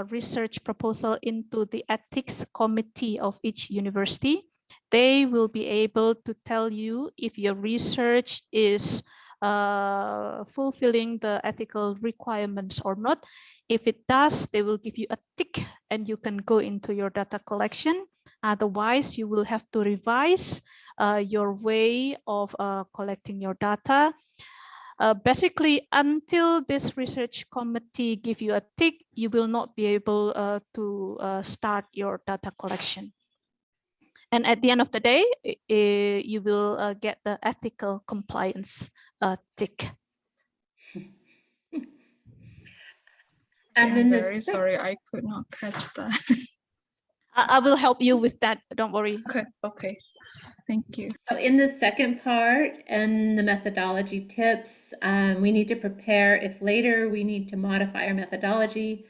research proposal into the ethics committee of each university. They will be able to tell you if your research is fulfilling the ethical requirements or not. If it does, they will give you a tick and you can go into your data collection. Otherwise, you will have to revise your way of collecting your data. Basically, until this research committee give you a tick, you will not be able to start your data collection. And at the end of the day, you will get the ethical compliance tick. And I'm then very sorry, I could not catch that. I will help you with that. Don't worry. Okay. Thank you. So in the second part and the methodology tips, we need to prepare if later we need to modify our methodology.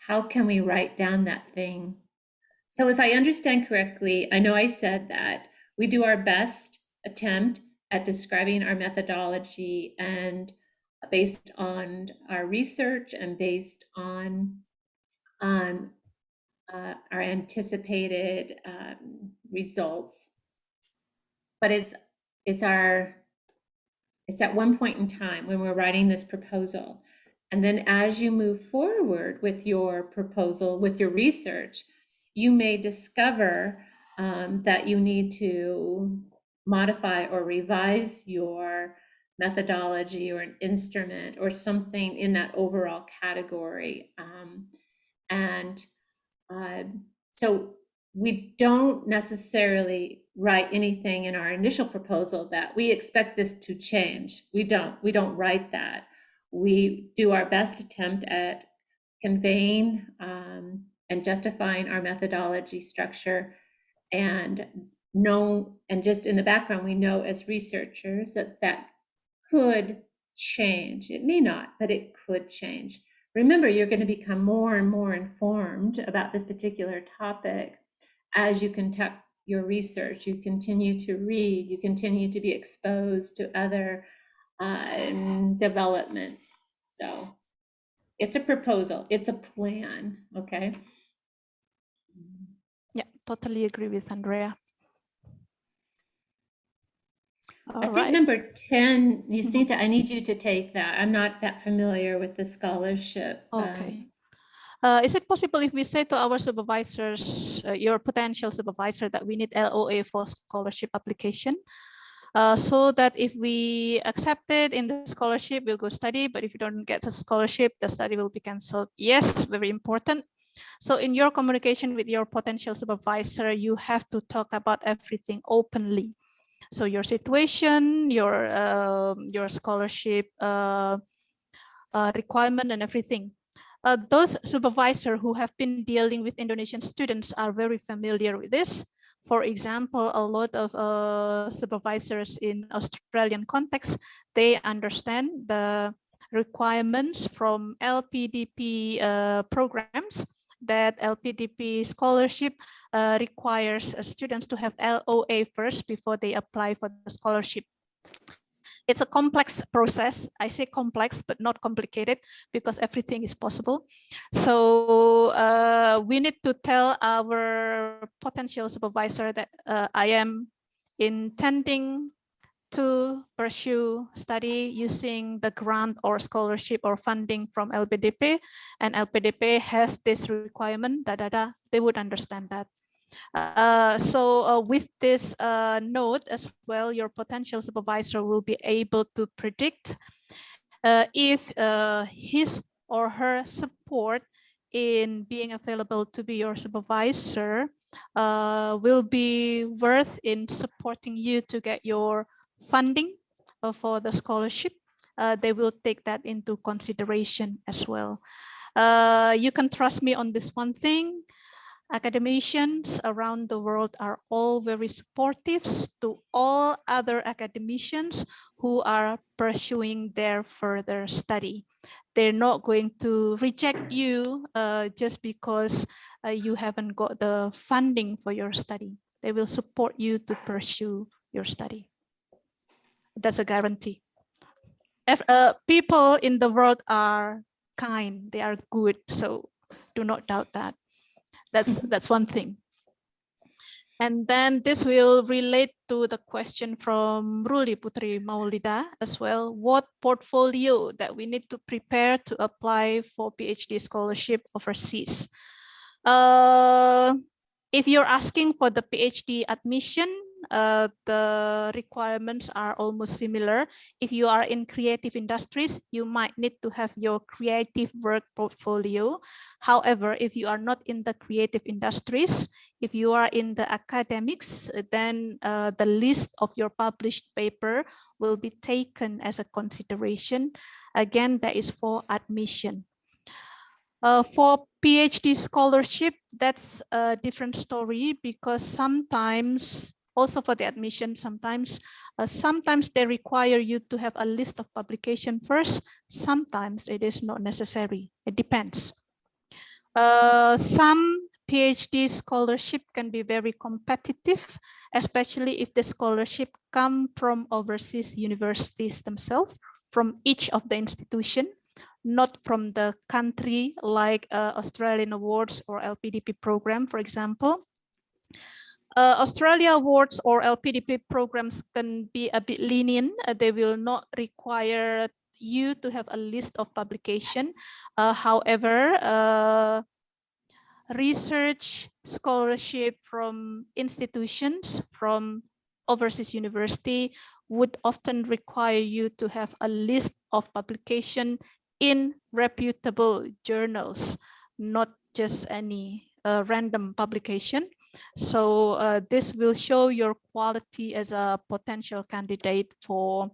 How can we write down that thing? So if I understand correctly, I know I said that we do our best attempt at describing our methodology, and based on our research and based on our anticipated results. But it's at one point in time when we're writing this proposal And then as you move forward with your proposal, with your research, you may discover that you need to modify or revise your methodology or an instrument or something in that overall category. So we don't necessarily write anything in our initial proposal that we expect this to change. We don't write that. We do our best attempt at conveying and justifying our methodology structure, and just in the background, we know as researchers that could change. It may not, but it could change. Remember, you're going to become more and more informed about this particular topic as you conduct your research. You continue to read, you continue to be exposed to other developments. So it's a proposal, it's a plan, okay? Yeah, totally agree with Andrea. I think number 10, Yusita, I need you to take that. I'm not that familiar with the scholarship. Okay. Is it possible if we say to our supervisors, your potential supervisor, that we need LOA for scholarship application? So that if we accept it in the scholarship, we'll go study, but if you don't get the scholarship, the study will be canceled. Yes, very important. So in your communication with your potential supervisor, you have to talk about everything openly. So your situation, your scholarship requirement and everything. Those supervisors who have been dealing with Indonesian students are very familiar with this. For example, a lot of supervisors in Australian context, they understand the requirements from LPDP programs, that LPDP scholarship requires students to have LOA first before they apply for the scholarship. It's a complex process. I say complex, but not complicated, because everything is possible. So we need to tell our potential supervisor that I am intending to pursue study using the grant or scholarship or funding from LPDP, and LPDP has this requirement, they would understand that. With this note as well, your potential supervisor will be able to predict if his or her support in being available to be your supervisor will be worth in supporting you to get your funding for the scholarship. They will take that into consideration as well. You can trust me on this one thing. Academicians around the world are all very supportive to all other academicians who are pursuing their further study. They're not going to reject you just because you haven't got the funding for your study. They will support you to pursue your study. That's a guarantee. People in the world are kind, they are good, so do not doubt that. That's one thing. And then this will relate to the question from Ruli Putri Maulida as well. What portfolio that we need to prepare to apply for PhD scholarship overseas? If you're asking for the PhD admission, the requirements are almost similar. If you are in creative industries, you might need to have your creative work portfolio. However, if you are not in the creative industries, if you are in the academics, then the list of your published paper will be taken as a consideration. Again, that is for admission. For PhD scholarship, that's a different story, because sometimes, also for the admission, sometimes they require you to have a list of publication first. Sometimes it is not necessary. It depends. Some PhD scholarship can be very competitive, especially if the scholarship come from overseas universities themselves, from each of the institution, not from the country, like Australian Awards or LPDP program, for example. Australia Awards or LPDP programs can be a bit lenient. They will not require you to have a list of publication. However, research scholarship from institutions, from overseas university would often require you to have a list of publication in reputable journals, not just any random publication. So this will show your quality as a potential candidate for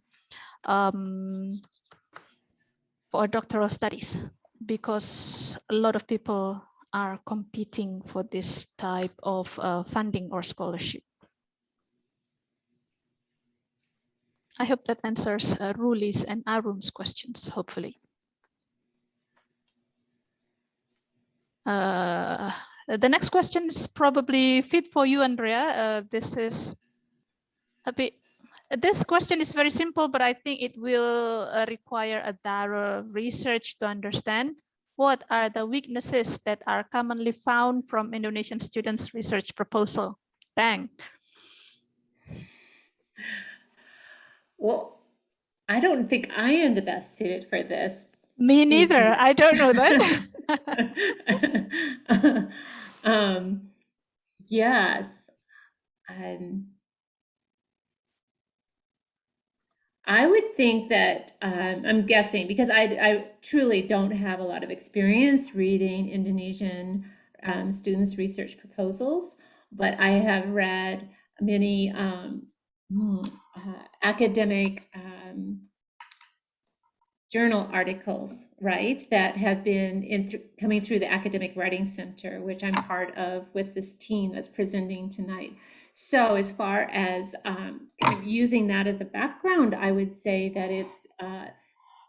doctoral studies, because a lot of people are competing for this type of funding or scholarship. I hope that answers Ruli's and Arun's questions, hopefully. The next question is probably fit for you, Andrea. This is a bit, this question is very simple, but I think it will require a thorough research to understand. What are the weaknesses that are commonly found from Indonesian students' research proposal? Bang. Well, I don't think I am the best suited for this. Me neither. I don't know that. Yes. I would think that, I'm guessing, because I truly don't have a lot of experience reading Indonesian students' research proposals, but I have read many academic journal articles, right, that have been coming through the Academic Writing Center, which I'm part of with this team that's presenting tonight. So as far as kind of using that as a background, I would say that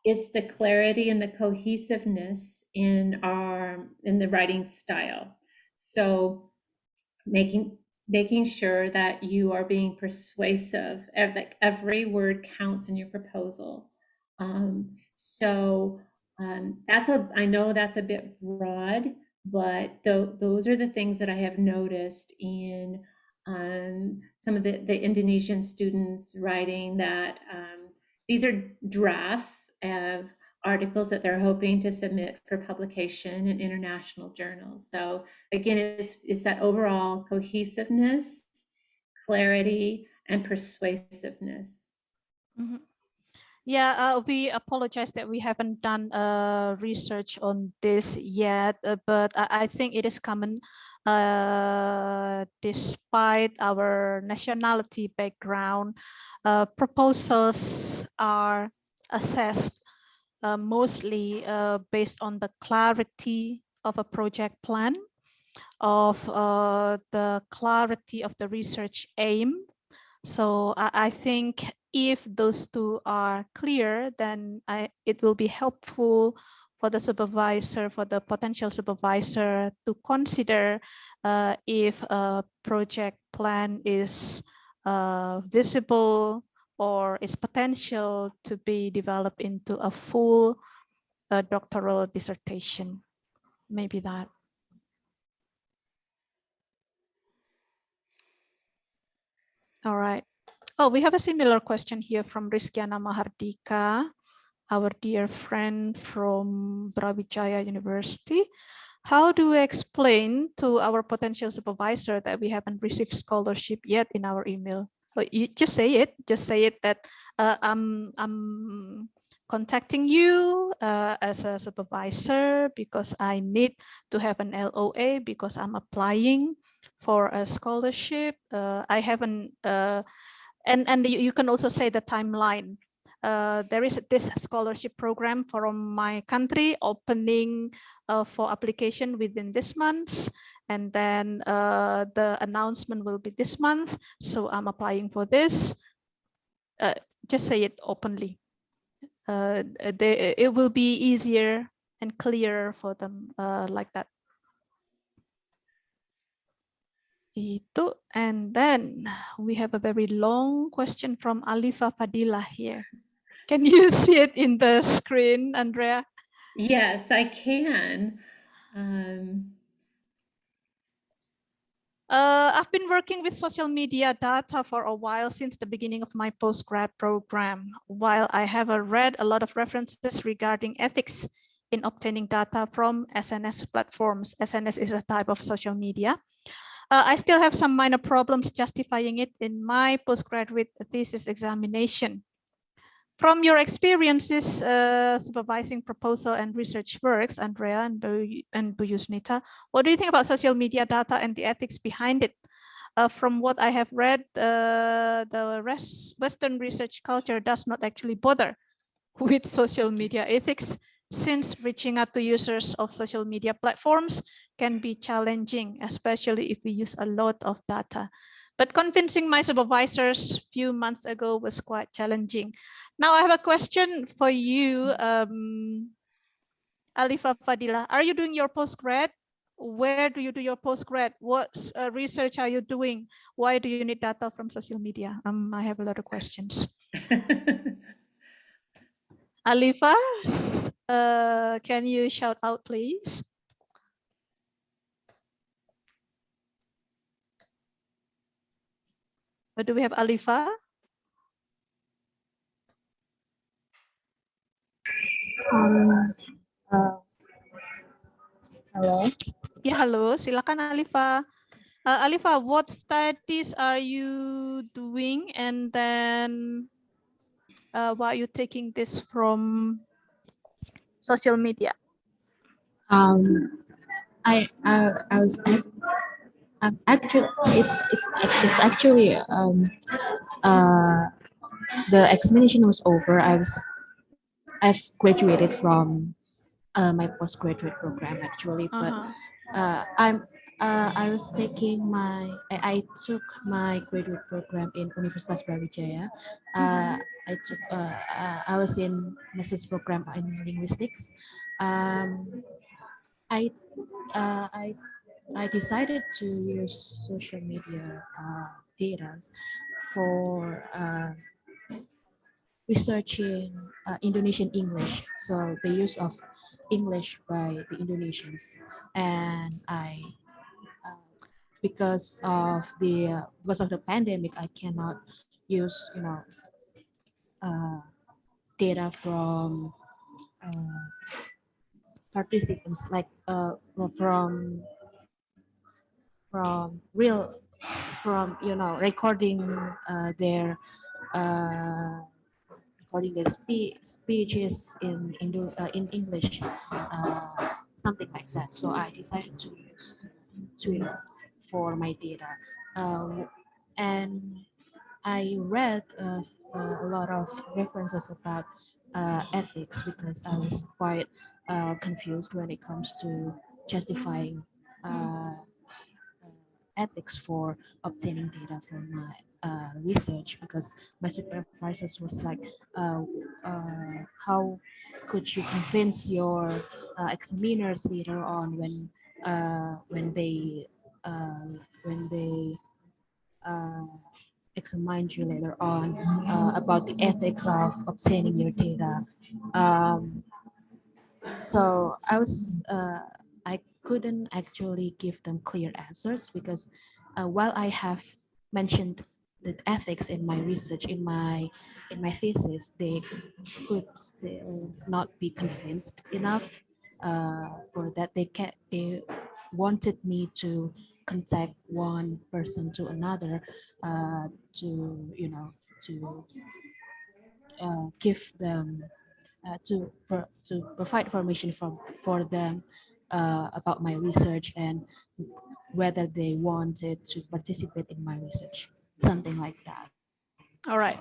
it's the clarity and the cohesiveness in the writing style. So making sure that you are being persuasive, like every word counts in your proposal. I know that's a bit broad, but those are the things that I have noticed in some of the Indonesian students writing, that these are drafts of articles that they're hoping to submit for publication in international journals. So again, it's that overall cohesiveness, clarity, and persuasiveness. Mm-hmm. Yeah, we apologize that we haven't done research on this yet, but I think it is common despite our nationality background. Proposals are assessed mostly based on the clarity of a project plan, of the clarity of the research aim. So I think if those two are clear, then it will be helpful for the supervisor, for the potential supervisor, to consider if a project plan is visible or is potential to be developed into a full doctoral dissertation. Maybe that. All right. Oh, we have a similar question here from Rizkyana Mahardika, our dear friend from Brawijaya University. How do we explain to our potential supervisor that we haven't received scholarship yet in our email? Oh, you just say it. Just say it that I'm contacting you as a supervisor because I need to have an LOA because I'm applying for a scholarship. I haven't, and you can also say the timeline. There is this scholarship program from my country opening for application within this month, and then the announcement will be this month. So I'm applying for this. Just say it openly. It will be easier and clearer for them like that. Itu, and then we have a very long question from Alifa Fadila here. Can you see it in the screen, Andrea? Yes, I can. I've been working with social media data for a while, since the beginning of my postgrad program. While I have read a lot of references regarding ethics in obtaining data from SNS platforms. SNS is a type of social media. I still have some minor problems justifying it in my postgraduate thesis examination. From your experiences supervising proposal and research works, Andrea and Bu Yusnita, what do you think about social media data and the ethics behind it? From what I have read, the Western research culture does not actually bother with social media ethics, since reaching out to users of social media platforms can be challenging, especially if we use a lot of data. But convincing my supervisors a few months ago was quite challenging. Now I have a question for you, Alifa Fadila. Are you doing your postgrad? Where do you do your postgrad? What research are you doing? Why do you need data from social media? I have a lot of questions. Alifa, can you shout out, please? Do we have Alifa? Hello. Yeah, hello. Silakan Alifa. Alifa, what studies are you doing? And then why are you taking this from social media? I was actually it's actually the examination was over. I've graduated from my postgraduate program actually, but I was taking I took my graduate program in Universitas Brawijaya. I was in master's program in linguistics. I decided to use social media data for researching Indonesian English, so the use of English by the Indonesians, and because of the pandemic, I cannot use data from participants like recording their speeches in English, something like that. So I decided to use Twitter for my data, and I read a lot of references about ethics, because I was quite confused when it comes to justifying ethics for obtaining data from my research, because my supervisors was like, how could you convince your examiners later on when they examine you later on about the ethics of obtaining your data. So I couldn't actually give them clear answers, because while I have mentioned the ethics in my research, in my thesis, they could still not be convinced enough for that. They wanted me to contact one person to another to give them to provide information for them about my research, and whether they wanted to participate in my research, something like that. All right.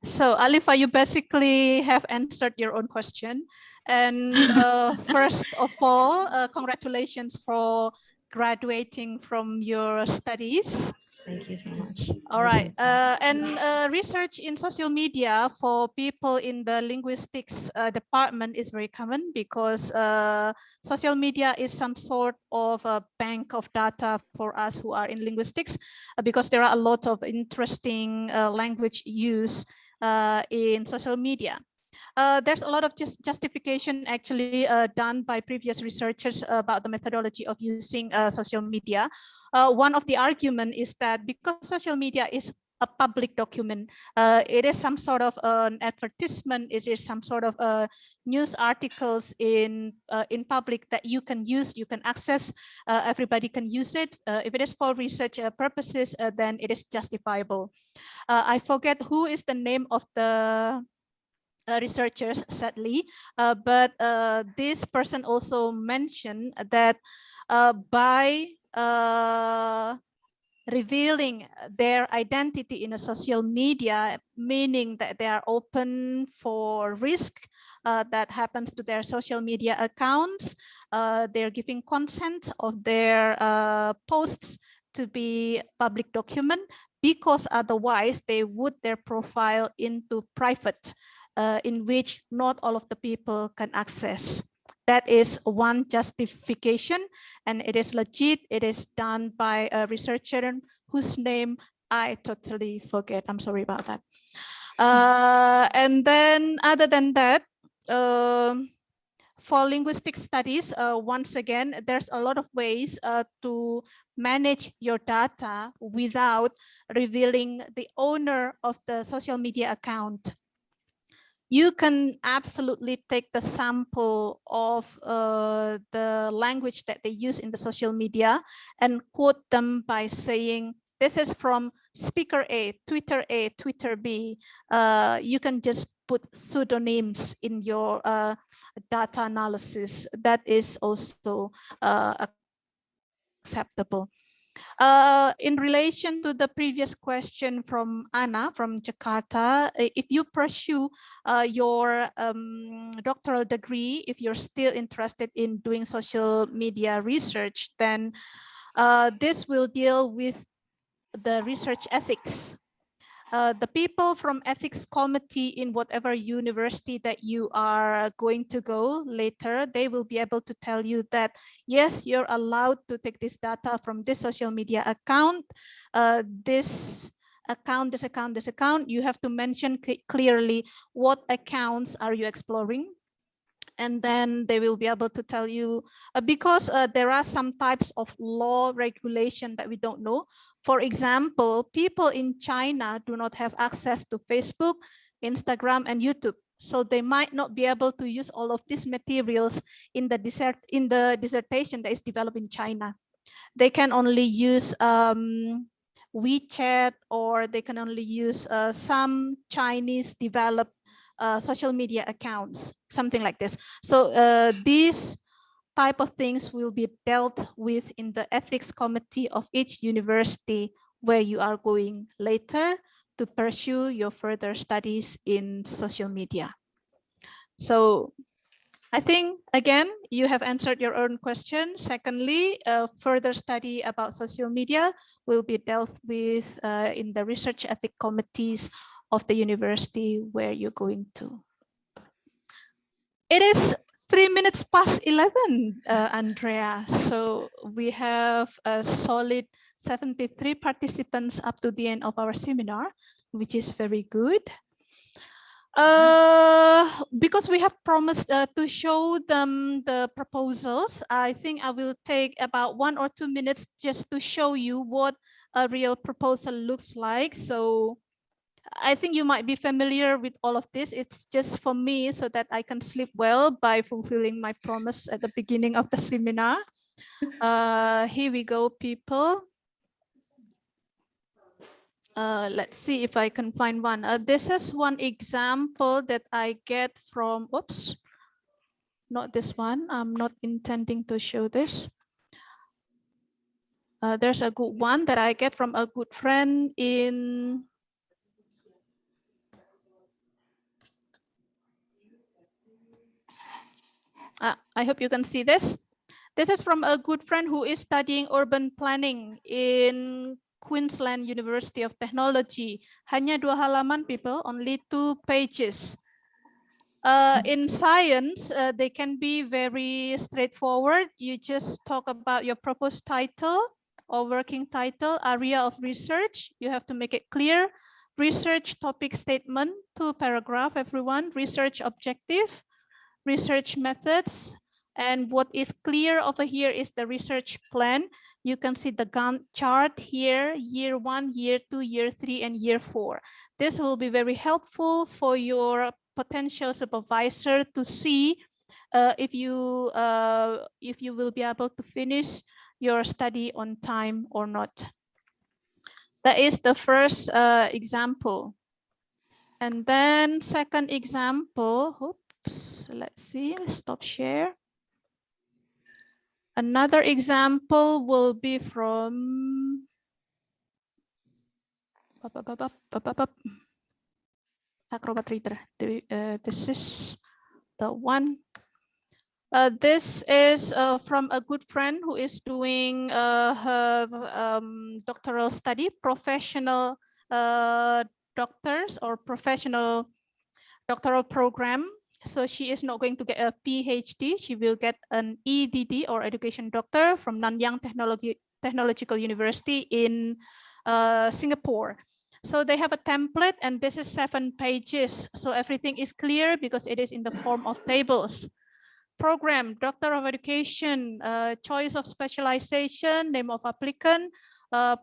So Alifa, you basically have answered your own question. And first of all, congratulations for graduating from your studies. Thank you so much. All right. And research in social media for people in the linguistics department is very common, because social media is some sort of a bank of data for us who are in linguistics, because there are a lot of interesting language use in social media. there's a lot of justification actually done by previous researchers about the methodology of using social media. One of the argument is that because social media is a public document, it is some sort of an advertisement, it is some sort of news articles in public that you can use, you can access, everybody can use it. If it is for research purposes, then it is justifiable. I forget who is the name of the researchers, sadly, but this person also mentioned that by revealing their identity in a social media, meaning that they are open for risk that happens to their social media accounts, they're giving consent of their posts to be public document, because otherwise they would their profile into private, in which not all of the people can access. That is one justification, and it is legit. It is done by a researcher whose name I totally forget. I'm sorry about that. And then other than that, for linguistic studies, once again, there's a lot of ways to manage your data without revealing the owner of the social media account. You can absolutely take the sample of the language that they use in the social media and quote them by saying, this is from speaker A, Twitter B. You can just put pseudonyms in your data analysis. That is also acceptable. In relation to the previous question from Anna from Jakarta, if you pursue your doctoral degree, if you're still interested in doing social media research, then this will deal with the research ethics. The people from ethics committee in whatever university that you are going to go later, they will be able to tell you that, yes, you're allowed to take this data from this social media account, this account, you have to mention clearly what accounts are you exploring. And then they will be able to tell you, because there are some types of law regulation that we don't know. For example, people in China do not have access to Facebook, Instagram, and YouTube. So they might not be able to use all of these materials in the dissertation that is developed in China. They can only use WeChat, or they can only use some Chinese developed social media accounts, something like this. So these type of things will be dealt with in the ethics committee of each university where you are going later to pursue your further studies in social media. So I think, again, you have answered your own question. Secondly, further study about social media will be dealt with in the research ethics committees of the university where you're going to. It is 3 minutes past 11, Andrea. So we have a solid 73 participants up to the end of our seminar, which is very good. Because we have promised to show them the proposals, I think I will take about 1 or 2 minutes just to show you what a real proposal looks like. So I think you might be familiar with all of this. It's just for me so that I can sleep well by fulfilling my promise at the beginning of the seminar. Here we go, people. Let's see if I can find one. This is one example that I get from, oops, not this one. I'm not intending to show this. There's a good one that I get from a good friend in, I hope you can see this. This is from a good friend who is studying urban planning in Queensland University of Technology. Hanya 2 halaman, people, only 2 pages. In science, they can be very straightforward. You just talk about your proposed title or working title, area of research. You have to make it clear. research topic statement, 2 paragraph, everyone, research objective, research methods, and what is clear over here is the research plan. You can see the Gantt chart here, year 1, year 2, year 3, and year 4. This will be very helpful for your potential supervisor to see if you will be able to finish your study on time or not. That is the first example. And then second example, oops, let's see, stop share. Another example will be from Acrobat Reader. This is the one. This is from a good friend who is doing her doctoral study, professional doctors or professional doctoral program. So she is not going to get a PhD. She will get an EDD or education doctor from Nanyang Technological University in Singapore. So they have a template and this is 7 pages. So everything is clear because it is in the form of tables. Program, Doctor of Education, choice of specialization, name of applicant,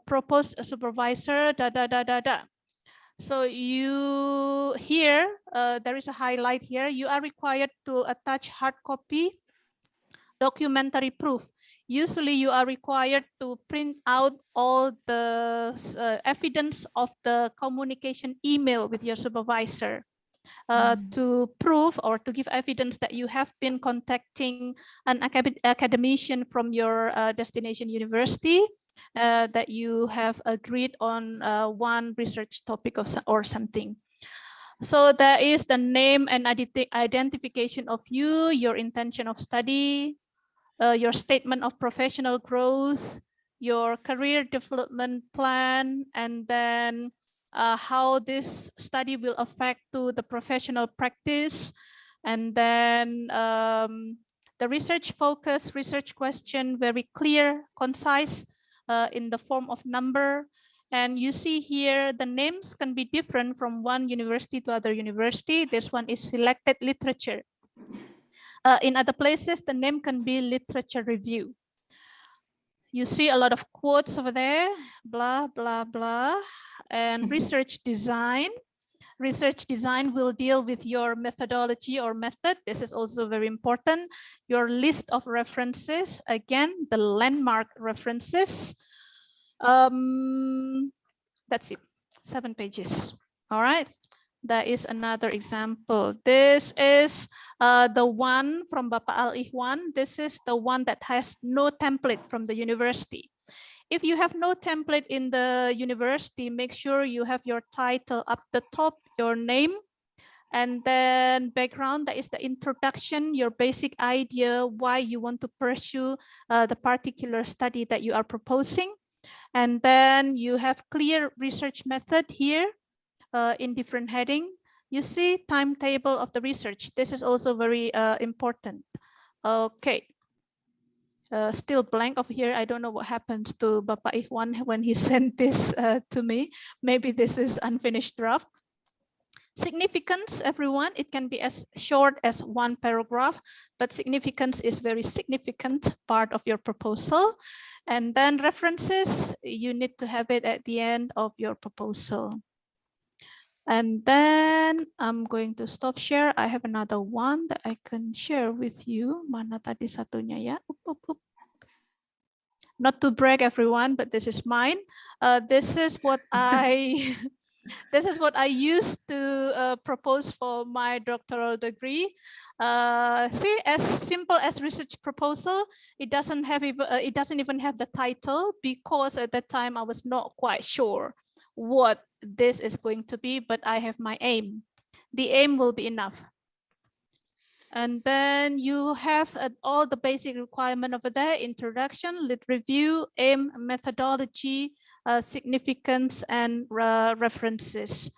proposed supervisor, So you here, there is a highlight here. You are required to attach hard copy documentary proof. Usually you are required to print out all the evidence of the communication email with your supervisor. To prove or to give evidence that you have been contacting an academician from your destination university, that you have agreed on one research topic or something. So there is the name and identification of you, your intention of study, your statement of professional growth, your career development plan, and then how this study will affect to the professional practice, and then the research focus, research question, very clear, concise, in the form of number. And you see here, the names can be different from one university to other university. This one is selected literature. In other places, the name can be literature review. You see a lot of quotes over there, blah, blah, blah. And research design. Research design will deal with your methodology or method. This is also very important. Your list of references, again, the landmark references. That's it, 7 pages. All right. That is another example. This is the one from Bapak Al-Ihwan. This is the one that has no template from the university. If you have no template in the university, make sure you have your title up the top, your name, and then background, that is the introduction, your basic idea, why you want to pursue the particular study that you are proposing. And then you have clear research method here. In different heading, you see timetable of the research. This is also very important. Okay, still blank over here. I don't know what happens to Bapak Ihwan when he sent this to me. Maybe this is unfinished draft. Significance, everyone, it can be as short as 1 paragraph, but significance is very significant part of your proposal. And then references, you need to have it at the end of your proposal. And then I'm going to stop share. I have another one that I can share with you. Mana tadi satunya ya? Not to brag, everyone, but this is mine. This is what I this is what I used to propose for my doctoral degree. See, as simple as research proposal, it doesn't even have the title, because at that time I was not quite sure what this is going to be, but I have my aim. The aim will be enough. And then you have all the basic requirement over there: introduction, lit review, aim, methodology, significance, and references.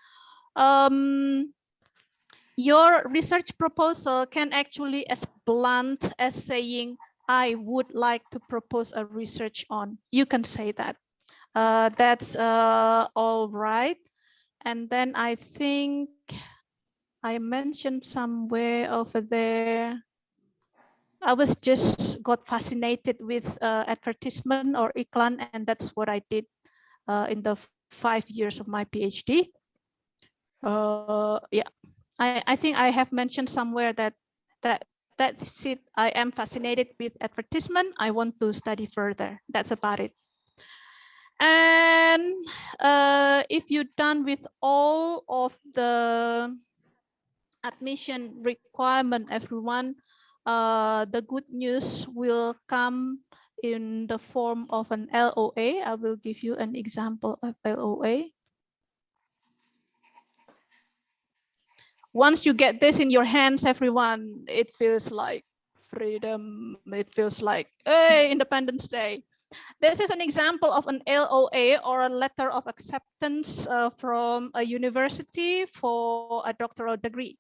Your research proposal can actually as blunt as saying, I would like to propose a research on. You can say that. That's all right. And then I think I mentioned somewhere over there, I was just got fascinated with advertisement or iklan, and that's what I did in the 5 years of my PhD. Yeah, I think I have mentioned somewhere that's it. I am fascinated with advertisement. I want to study further. That's about it. And if you're done with all of the admission requirement, everyone, the good news will come in the form of an LOA. I will give you an example of LOA. Once you get this in your hands, everyone, it feels like freedom. It feels like, hey, Independence Day. This is an example of an LOA, or a letter of acceptance from a university for a doctoral degree.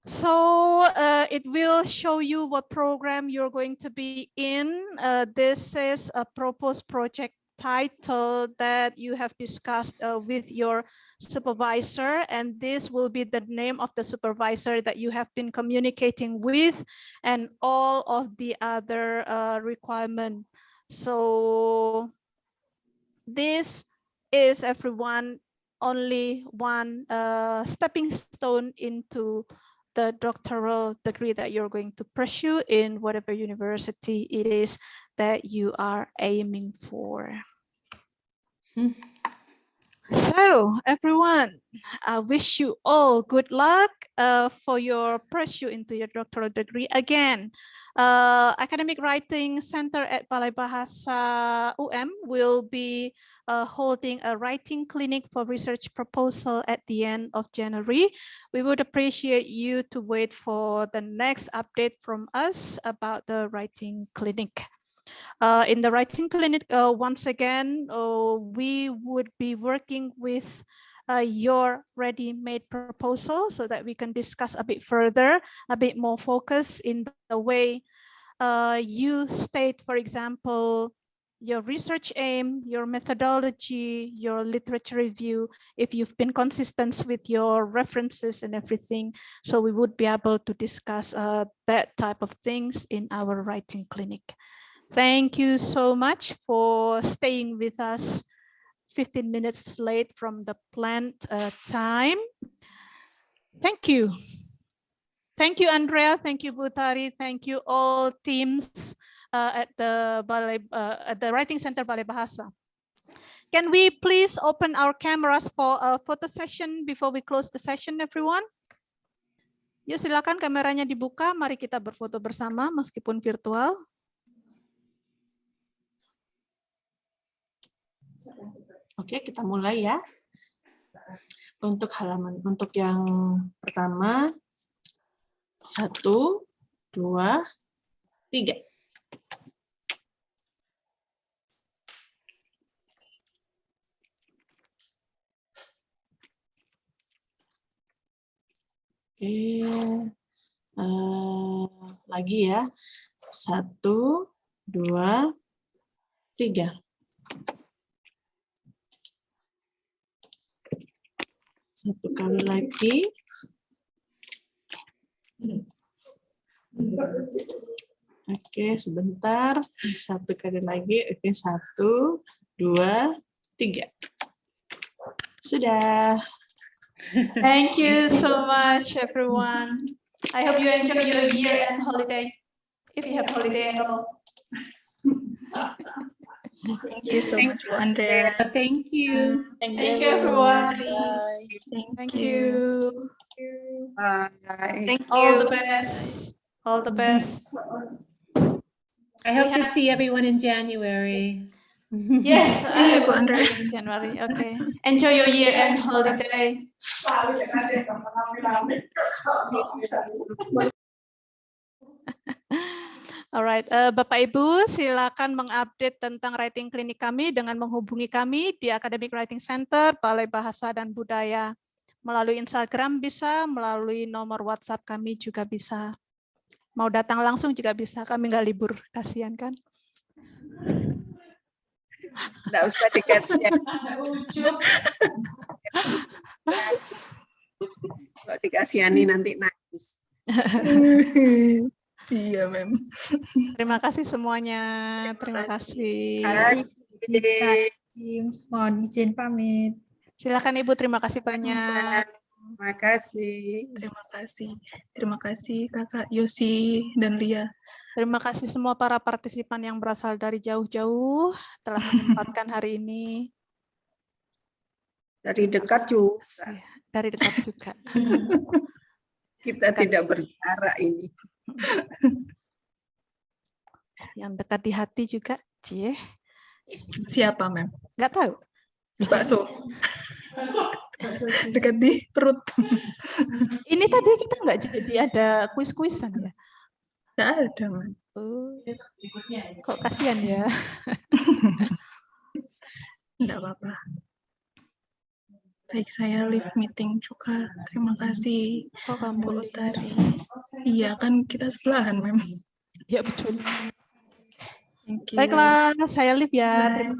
So it will show you what program you're going to be in. This is a proposed project title that you have discussed with your supervisor, and this will be the name of the supervisor that you have been communicating with, and all of the other requirements. So this is, everyone, only one stepping stone into the doctoral degree that you're going to pursue in whatever university it is that you are aiming for. So everyone, I wish you all good luck for your pursuit into your doctoral degree. Again, Academic Writing Center at Balai Bahasa UM will be holding a writing clinic for research proposal at the end of January. We would appreciate you to wait for the next update from us about the writing clinic. In the writing clinic, once again, we would be working with your ready-made proposal so that we can discuss a bit further, a bit more focus in the way you state, for example, your research aim, your methodology, your literature review, if you've been consistent with your references and everything. So we would be able to discuss that type of things in our writing clinic. Thank you so much for staying with us 15 minutes late from the planned time. Thank you. Thank you, Andrea. Thank you, Butari. Thank you, all teams at the Writing Center Balai Bahasa. Can we please open our cameras for a photo session before we close the session, everyone? Yuk, silakan kameranya dibuka. Mari kita berfoto bersama meskipun virtual. Oke, kita mulai ya. Untuk yang pertama, 1, 2, 3. Oke, lagi ya. 1, 2, 3. Satu kali lagi. Oke, sebentar. Satu kali lagi. Oke, 1, 2, 3. Sudah. Thank you so much, everyone. I hope you enjoy your year-end holiday, if you have holiday at all. Thank you so much, Andrea. Thank you. Thank you, everyone. Thank Thank you. Bye. Thank you. All the best. All the best. I hope to see everyone in January. Yes, I you, will Andrea. see you in January. Okay. Enjoy your year-end holiday. Alright, Bapak Ibu silakan mengupdate tentang writing klinik kami dengan menghubungi kami di Academic Writing Center, Balai Bahasa dan Budaya. Melalui Instagram bisa, melalui nomor WhatsApp kami juga bisa. Mau datang langsung juga bisa, kami nggak libur, kasihan kan? Nggak usah dikasih. Kalau dikasihani nanti nangis. Iya, Mem. Terima kasih semuanya. Terima kasih. Mohon izin pamit. Silakan Ibu, terima kasih banyak. Terima kasih. Terima kasih. Terima kasih Kakak Yosi dan Lia. Terima kasih semua para partisipan yang berasal dari jauh-jauh telah menyempatkan hari ini. Dari dekat juga. Dari dekat juga. Kita tidak berjarak ini. Yang dekat di hati juga, Cie. Siapa, Mem? Nggak tahu. Bakso. Dekat di perut. Ini tadi kita nggak jadi ada kuis-kuisan ya? Nggak ada, Mem. Oh, kok kasihan ya? Nggak apa-apa. Baik, saya leave meeting juga. Terima kasih. Oh, kamu Bu Utari. Iya, kan kita sebelahan, Mem. ya betul. Thank you. Baiklah, saya leave ya. Bye. Terima